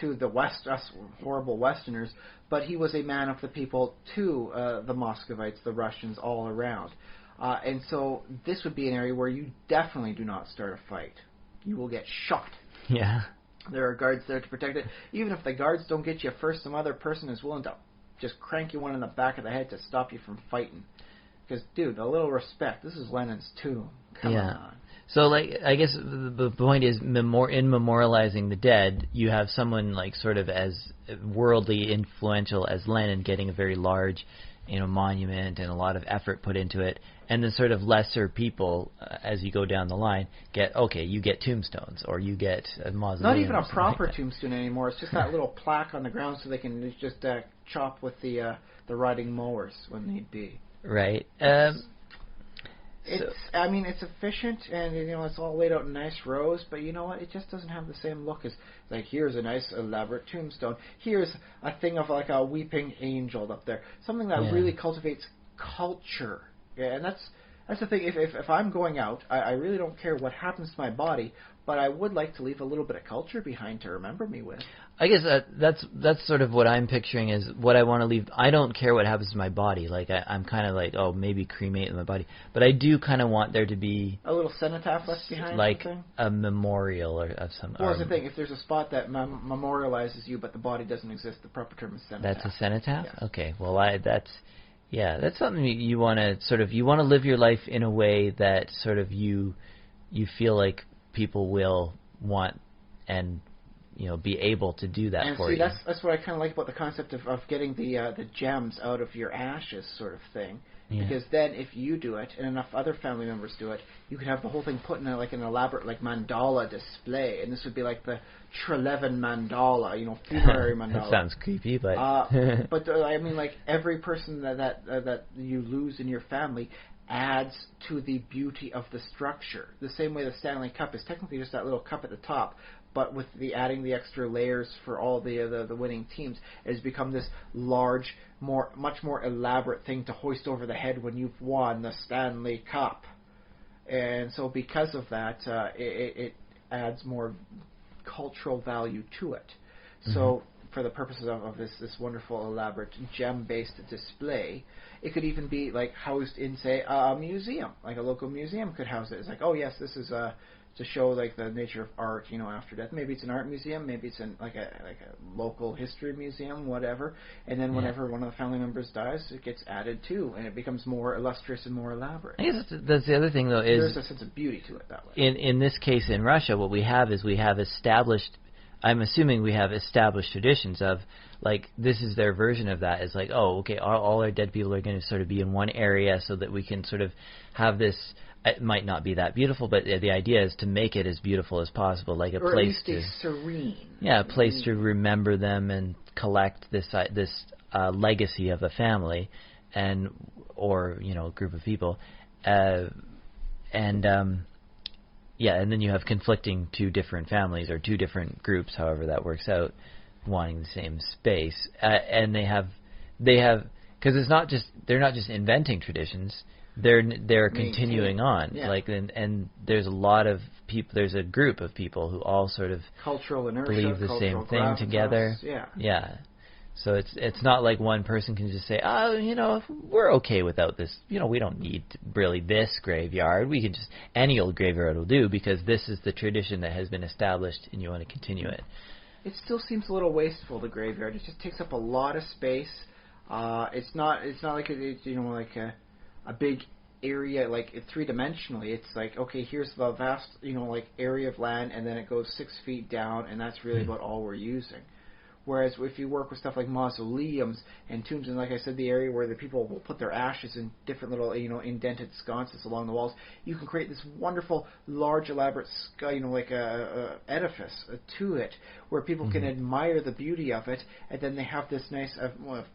to the West, us horrible Westerners, but he was a man of the people to the Muscovites, the Russians, all around. And so this would be an area where you definitely do not start a fight. You will get shot. Yeah. There are guards there to protect it. Even if the guards don't get you first, some other person is willing to just crank you one in the back of the head to stop you from fighting. Because, dude, a little respect. This is Lenin's tomb. Come on. So, I guess the point is, in memorializing the dead, you have someone, sort of as worldly influential as Lenin getting a very large, monument and a lot of effort put into it. And then sort of lesser people, as you go down the line, you get tombstones, or you get a mausoleum. Not even a proper tombstone anymore. It's just that little plaque on the ground so they can just chop with the riding mowers when need be. Right. It's efficient, and it's all laid out in nice rows, but you know what? It just doesn't have the same look as here's a nice elaborate tombstone. Here's a thing of a weeping angel up there, something that really cultivates culture. Yeah, and that's the thing. If I'm going out, I really don't care what happens to my body, but I would like to leave a little bit of culture behind to remember me with. I guess that's sort of what I'm picturing is what I want to leave. I don't care what happens to my body. I'm kind of maybe cremate my body, but I do kind of want there to be a little cenotaph left behind, a memorial or of some. Well, that's the thing. If there's a spot that memorializes you, but the body doesn't exist, the proper term is cenotaph. That's a cenotaph. Yes. Okay. Well, that's something you want to live your life in a way that sort of you feel like people will want and be able to do that for you. That's what I kind of like about the concept of getting the gems out of your ashes sort of thing. Yeah. Because then if you do it and enough other family members do it, you could have the whole thing put in an elaborate mandala display, and this would be like the Trelevan mandala, funerary mandala. That sounds creepy, but but every person that you lose in your family adds to the beauty of the structure. The same way the Stanley Cup is technically just that little cup at the top, but with adding the extra layers for all the winning teams, it has become this large, much more elaborate thing to hoist over the head when you've won the Stanley Cup. And so because of that, it adds more cultural value to it. Mm-hmm. So for the purposes of this wonderful elaborate gem-based display, it could even be like housed in, say, a museum. Like a local museum could house it. It's like, oh yes, this is to show like the nature of art, after death. Maybe it's an art museum, maybe it's like a local history museum, whatever. And then whenever one of the family members dies, it gets added too, and it becomes more illustrious and more elaborate. I guess that's the other thing, though, is there's a sense of beauty to it that way. In this case, in Russia, what we have is we have established. I'm assuming we have established traditions of, like, this is their version of that. It's like, oh, okay, all our dead people are going to sort of be in one area so that we can sort of have this. It might not be that beautiful, but the idea is to make it as beautiful as possible, like a place to serene. Yeah, a place to remember them and collect this legacy of a family, or a group of people, and then you have conflicting two different families or two different groups, however that works out, wanting the same space, and they have because they're not just inventing traditions. They're continuing on, and there's a lot of people. There's a group of people who all sort of cultural inertia, believe the same thing gravitas, together. Yeah. So it's not like one person can just say, we're okay without this. We don't need really this graveyard. We can just any old graveyard will do because this is the tradition that has been established, and you want to continue it. It still seems a little wasteful. The graveyard. It just takes up a lot of space. It's not like a big area, like three-dimensionally. It's like, okay, here's the vast, area of land, and then it goes 6 feet down, and that's really about all we're using. Whereas if you work with stuff like mausoleums and tombs, and like I said, the area where the people will put their ashes in different little, indented sconces along the walls, you can create this wonderful, large, elaborate, like a edifice to it, where people can admire the beauty of it, and then they have this nice,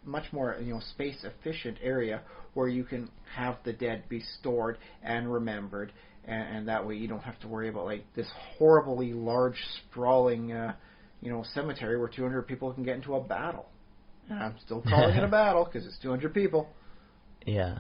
much more, space-efficient area where you can have the dead be stored and remembered, and that way you don't have to worry about like this horribly large, sprawling, cemetery where 200 people can get into a battle. And I'm still calling it a battle because it's 200 people. Yeah.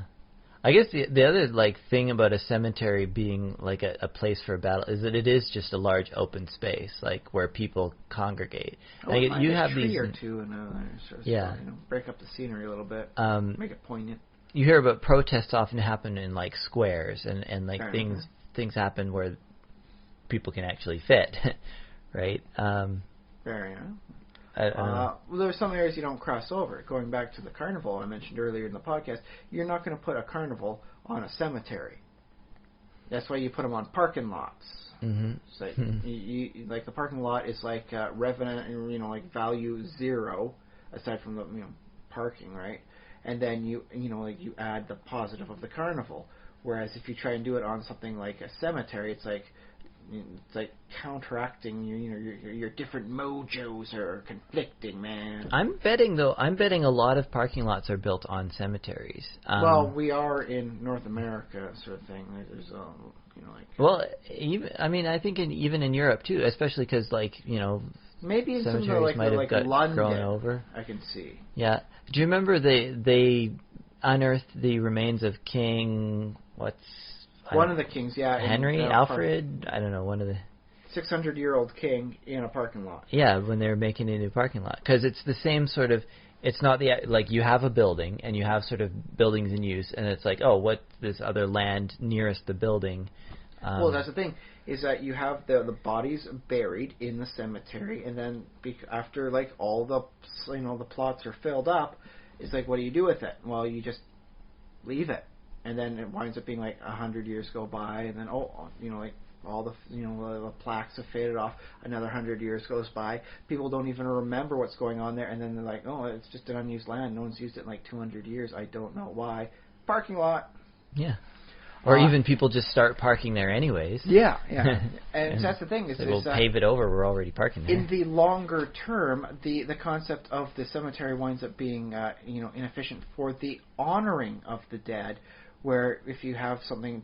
I guess the other thing about a cemetery being like a place for a battle is that it is just a large open space, where people congregate. You have a tree or two and break up the scenery a little bit, make it poignant. You hear about protests often happen in squares and things happen where people can actually fit, right? Fair enough. Well, there's some areas you don't cross over. Going back to the carnival I mentioned earlier in the podcast, you're not going to put a carnival on a cemetery. That's why you put them on parking lots. Mm-hmm. So you the parking lot is revenue, value zero, aside from the parking, right? And then you add the positive of the carnival. Whereas if you try and do it on something like a cemetery, it's like counteracting your different mojos are conflicting, man. I'm betting a lot of parking lots are built on cemeteries. Well, we are in North America, sort of thing. There's Well, I think even in Europe too, especially because maybe in cemeteries somewhere might have got London, grown over. I can see. Yeah. Do you remember they unearthed the remains of King one of the kings, Henry, Alfred, I don't know, one of the 600-year-old king in a parking lot. Yeah, when they were making a new parking lot, because it's the same sort of. It's not you have a building and you have sort of buildings in use, and it's what's this other land nearest the building? Well, that's the thing is that you have the bodies buried in the cemetery, and then after all the the plots are filled up, it's what do you do with it? Well, you just leave it. And then it winds up being 100 years go by, and then all the the plaques have faded off. Another 100 years goes by. People don't even remember what's going on there, and then they're oh, it's just an unused land. No one's used it in 200 years. I don't know why. Parking lot. Yeah. Or even people just start parking there anyways. Yeah. And that's the thing. We'll pave it over. We're already parking there. In the longer term, the concept of the cemetery winds up being inefficient for the honoring of the dead. Where if you have something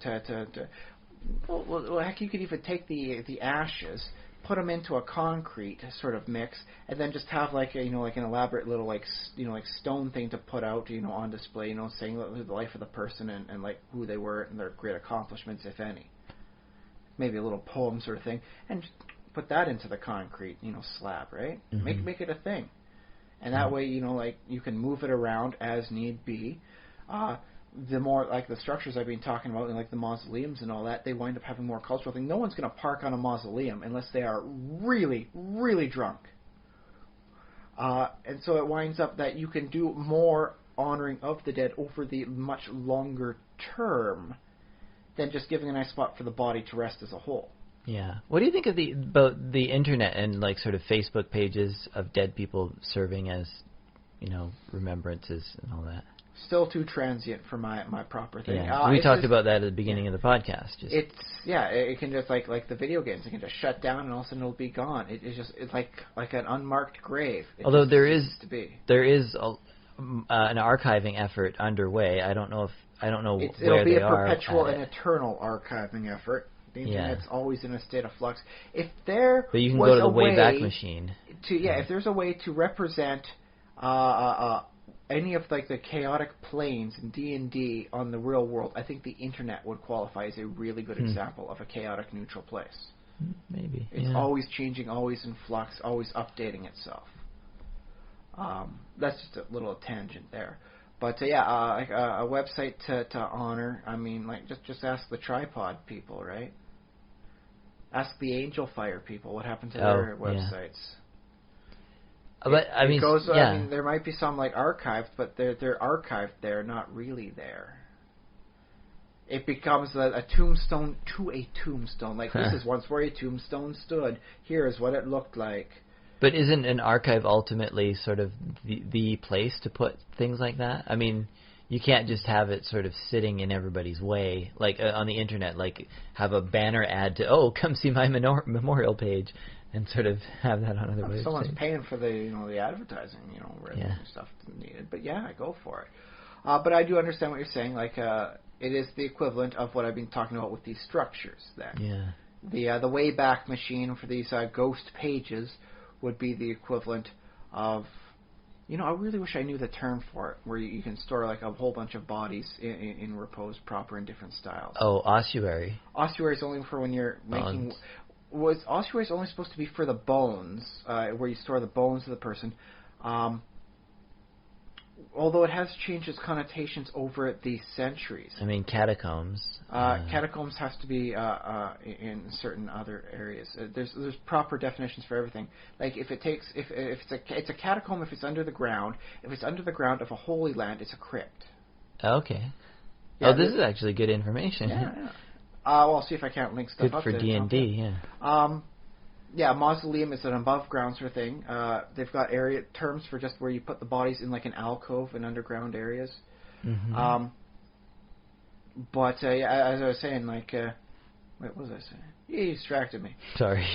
well, heck, you could even take the ashes, put them into a concrete sort of mix, and then just have an elaborate little stone thing to put out on display, saying the life of the person and who they were and their great accomplishments, if any. Maybe a little poem sort of thing, and just put that into the concrete slab, right? Mm-hmm. Make it a thing. And that way, like, you can move it around as need be. The more, like, the structures I've been talking about, and like the mausoleums and all that, they wind up having more cultural thing. No one's going to park on a mausoleum unless they are really, really drunk. And so it winds up that you can do more honoring of the dead over the much longer term than just giving a nice spot for the body to rest as a whole. Yeah. What do you think of about the internet and like sort of Facebook pages of dead people serving as, remembrances and all that? Still too transient for my proper thing. Yeah. We talked about that at the beginning of the podcast. It can just like the video games. It can just shut down and all of a sudden it'll be gone. It's like an unmarked grave. Although there is an archiving effort underway. I don't know where they are. It'll be a perpetual and eternal archiving effort. The internet's always in a state of flux. But you can go to the Wayback Machine. If there's a way to represent any of like the chaotic planes in D&D on the real world, I think the internet would qualify as a really good example of a chaotic neutral place. Maybe. It's always changing, always in flux, always updating itself. That's just a little tangent there. But like a website to honor, I mean, like just ask the tripod people, right? Ask the Angel Fire people what happened to their websites. But I mean, there might be some like archived, but they're archived there, not really there. It becomes a tombstone to a tombstone. Like, this is once where a tombstone stood. Here is what it looked like. But isn't an archive ultimately sort of the place to put things like that? I mean, you can't just have it sort of sitting in everybody's way, like on the internet, like have a banner ad to, come see my memorial page, and sort of have that on other websites. Someone's paying for the advertising, and stuff needed. But I go for it. But I do understand what you're saying. Like, it is the equivalent of what I've been talking about with these structures. Then, the Wayback Machine for these ghost pages would be the equivalent of, I really wish I knew the term for it, where you can store like a whole bunch of bodies in repose proper in different styles. Oh, ossuary. Ossuary is only for when you're making. Ossuary is only supposed to be for the bones, where you store the bones of the person. Although it has changed its connotations over the centuries. I mean, catacombs. Catacombs has to be in certain other areas. There's proper definitions for everything. Like if it's a catacomb if it's under the ground. If it's under the ground of a holy land, it's a crypt. Okay. Yeah, this is actually good information. Yeah. I'll see if I can't link stuff up. Good for D&D. Yeah. Mausoleum is an above ground sort of thing. They've got area terms for just where you put the bodies in like an alcove in underground areas. Mm-hmm. But as I was saying, like, what was I saying? You distracted me. Sorry.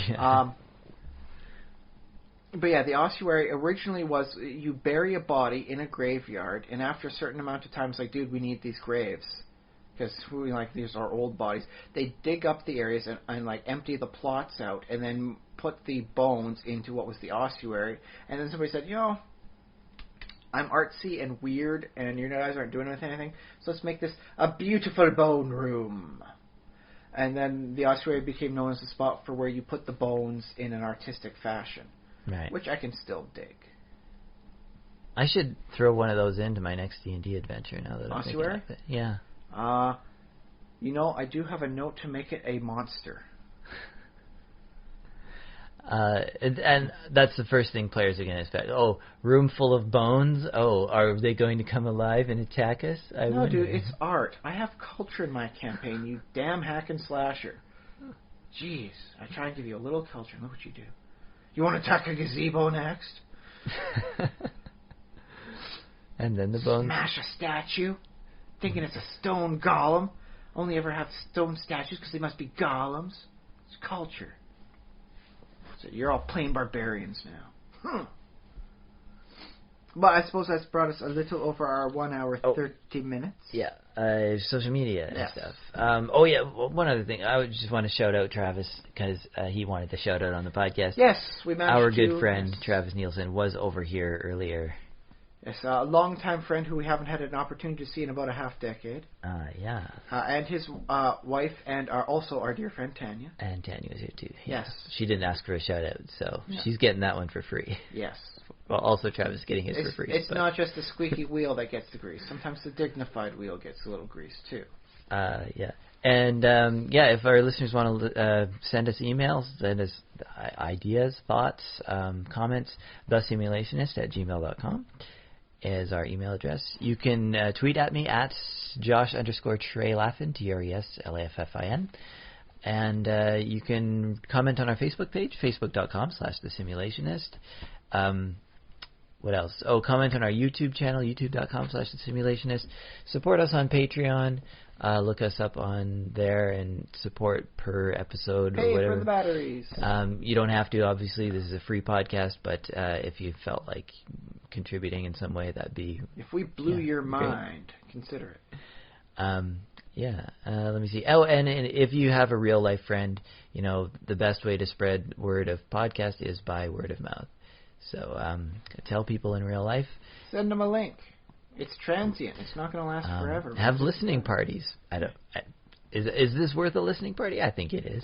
But yeah, the ossuary originally was you bury a body in a graveyard, and after a certain amount of time, it's like, dude, we need these graves. Because these are old bodies. They dig up the areas and like empty the plots out, and then put the bones into what was the ossuary. And then somebody said, I'm artsy and weird, and you guys aren't doing anything, so let's make this a beautiful bone room. And then the ossuary became known as the spot for where you put the bones in an artistic fashion, right? Which I can still dig. I should throw one of those into my next D&D adventure now that I'm thinking of it. Yeah. I do have a note to make it a monster. And that's the first thing players are going to expect. Oh, room full of bones? Oh, are they going to come alive and attack us? No, dude, it's art. I have culture in my campaign, you damn hack and slasher. Jeez, I try and give you a little culture, and look what you do. You want to attack a gazebo next? And then the bones... Smash a statue? Thinking it's a stone golem. Only ever have stone statues because they must be golems. It's culture. So you're all plain barbarians now. But I suppose that's brought us a little over our 1 hour 30 minutes. Yeah, social media and stuff. One other thing. I would just want to shout out Travis because he wanted to shout out on the podcast. Yes, we managed Our good friend Travis Nielsen was over here earlier. Yes, a long-time friend who we haven't had an opportunity to see in about a half-decade. Yeah. And his wife and also our dear friend Tanya. And Tanya was here too. Yes. She didn't ask for a shout-out, so she's getting that one for free. Yes. Well, also Travis getting his for free. It's not just the squeaky wheel that gets the grease. Sometimes the dignified wheel gets a little grease too. Yeah. And, if our listeners want to send us emails, send us ideas, thoughts, comments, thesimulationist@gmail.com is our email address. You can tweet at me at Josh_Trelaffin, TRESLAFFIN. And you can comment on our Facebook page, facebook.com/thesimulationist. What else? Oh, comment on our YouTube channel, youtube.com/thesimulationist. Support us on Patreon. Look us up on there and support per episode or whatever. Pay for the batteries. You don't have to, obviously. This is a free podcast, but if you felt like contributing in some way, that'd be... If we blew your mind, consider it. Let me see. Oh, and if you have a real-life friend, the best way to spread word of podcast is by word of mouth. So tell people in real life. Send them a link. It's transient. It's not going to last forever. Have listening parties. Is this worth a listening party? I think it is.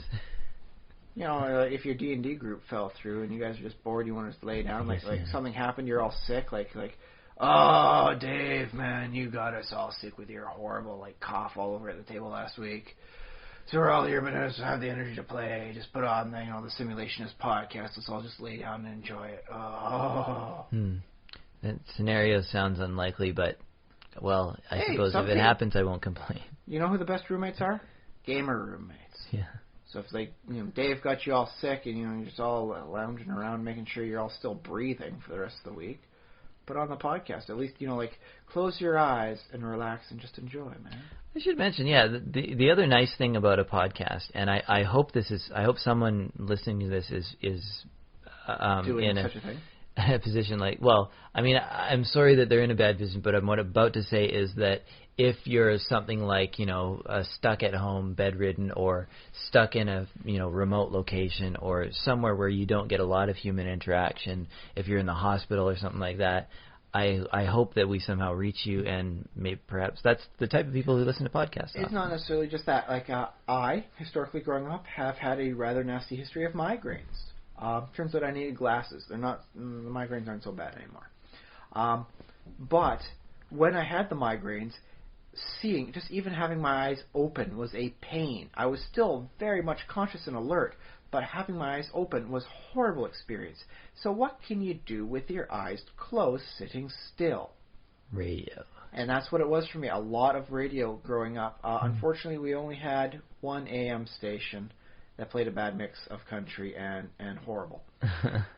If your D&D group fell through and you guys are just bored, you want to lay down, like something happened, you're all sick, like, oh, Dave, man, you got us all sick with your horrible, cough all over at the table last week. So we're all here, but I just have the energy to play. Just put on, the Simulationist podcast. Let's all just lay down and enjoy it. Oh. That scenario sounds unlikely, but, well, I suppose if it happens, I won't complain. You know who the best roommates are? Gamer roommates. Yeah. So if Dave got you all sick and you're just all lounging around making sure you're all still breathing for the rest of the week, put on the podcast. At least, close your eyes and relax and just enjoy, man. I should mention, the other nice thing about a podcast, and I hope someone listening to this is doing in such a thing. A position I'm sorry that they're in a bad position, but what I'm about to say is that if you're something like, stuck at home, bedridden, or stuck in a, remote location, or somewhere where you don't get a lot of human interaction, if you're in the hospital or something like that, I hope that we somehow reach you, and maybe perhaps that's the type of people who listen to podcasts. It's not necessarily just that. I, historically growing up, have had a rather nasty history of migraines. Turns out I needed glasses. The migraines aren't so bad anymore. But when I had the migraines, just even having my eyes open was a pain. I was still very much conscious and alert, but having my eyes open was a horrible experience. So what can you do with your eyes closed, sitting still? Radio. And that's what it was for me. A lot of radio growing up. Unfortunately, we only had one AM station that played a bad mix of country and horrible.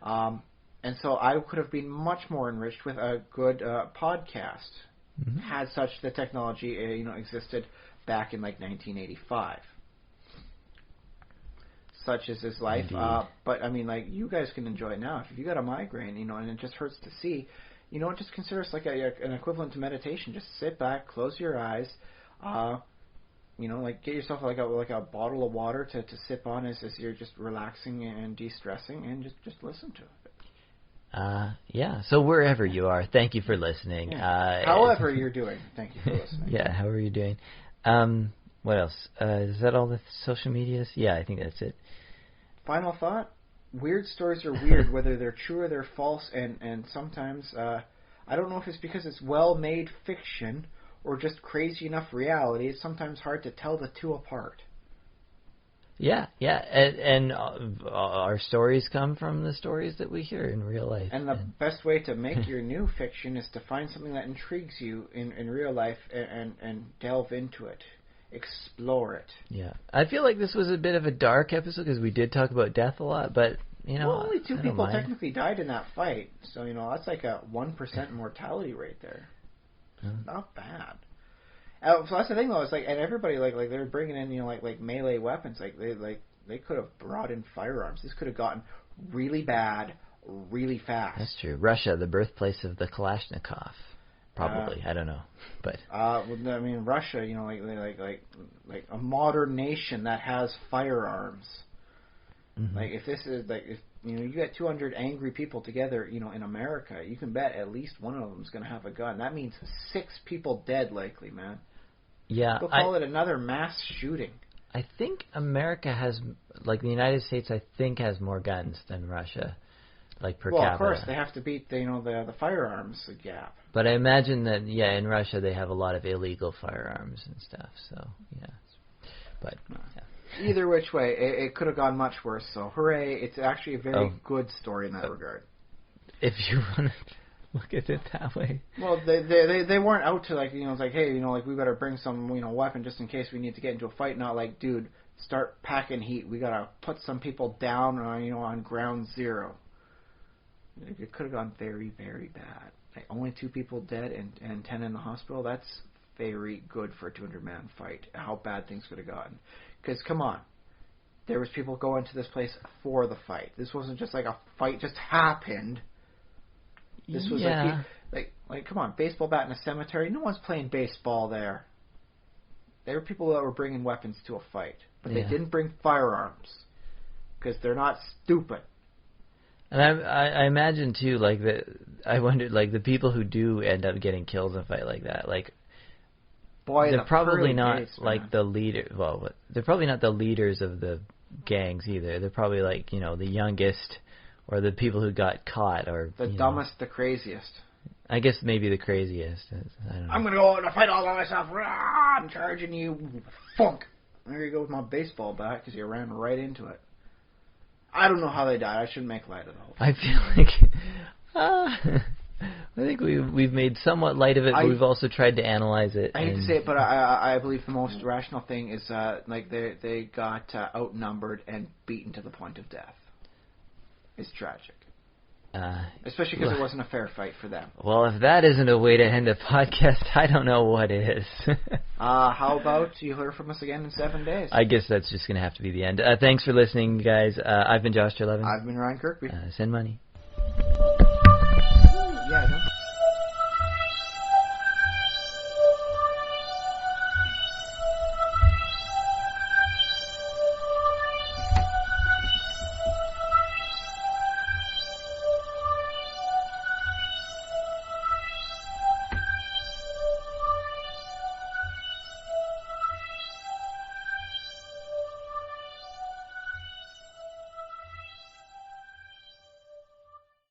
And so I could have been much more enriched with a good podcast, had such the technology existed back in 1985. Such is his life. But you guys can enjoy it now. If you got a migraine, and it just hurts to see, just consider it like an equivalent to meditation. Just sit back, close your eyes. Get yourself like a bottle of water to sip on as you're just relaxing and de-stressing, and just listen to it. So wherever you are, thank you for listening. Yeah. However you're doing, thank you for listening. However you're doing. What else? Is that all the social medias? Yeah, I think that's it. Final thought: weird stories are weird, whether they're true or they're false, and sometimes I don't know if it's because it's well-made fiction or just crazy enough reality. It's sometimes hard to tell the two apart. Yeah, and our stories come from the stories that we hear in real life. And the best way to make your new fiction is to find something that intrigues you in real life and delve into it. Explore it. Yeah. I feel like this was a bit of a dark episode because we did talk about death a lot, but, only two people technically died in that fight, so, that's like a 1% mortality rate there. Not bad. So that's the thing, though. It's and everybody they were bringing in melee weapons. They could have brought in firearms. This could have gotten really bad, really fast. That's true. Russia, the birthplace of the Kalashnikov. Probably, I don't know, but. Russia. Like a modern nation that has firearms. Mm-hmm. If this is if you get 200 angry people together, in America, you can bet at least one of them is going to have a gun. That means 6 people dead, likely, man. Yeah, they'll call it another mass shooting. I think America has, the United States, I think has more guns than Russia. like per well, capita. of course, they have to beat the firearms gap. But I imagine that in Russia they have a lot of illegal firearms and stuff. So yeah, but yeah. Either which way, it could have gone much worse. So hooray! It's actually a very good story in that regard. If you want to look at it that way. Well, they weren't out to it's like, hey, we better bring some weapon just in case we need to get into a fight. Not like, dude, start packing heat. We gotta put some people down on ground zero. It could have gone very, very bad. Like, only 2 people dead and 10 in the hospital. That's very good for a 200-man fight. How bad things could have gotten. Because come on, there was people going to this place for the fight. This wasn't just like a fight just happened. This was like come on, baseball bat in a cemetery. No one's playing baseball there. There were people that were bringing weapons to a fight, but they didn't bring firearms because they're not stupid. And I imagine too, I wondered, the people who do end up getting killed in a fight like that, they're probably not the leader. Well, they're probably not the leaders of the gangs either. They're probably the youngest, or the people who got caught, or the dumbest, the craziest. I guess maybe the craziest. I don't know. I'm gonna go out and fight all by myself. Rah, I'm charging you, funk. There you go with my baseball bat because you ran right into it. I don't know how they died. I shouldn't make light of the whole thing. I feel like I think we've made somewhat light of it, but we've also tried to analyze it. I hate to say it, but I believe the most rational thing is they got outnumbered and beaten to the point of death. It's tragic. Especially because it wasn't a fair fight for them. Well, if that isn't a way to end a podcast, I don't know what is. How about you hear from us again in 7 days? I guess that's just going to have to be the end. Thanks for listening, guys. I've been Josh Trelevin. I've been Ryan Kirkby. Send money.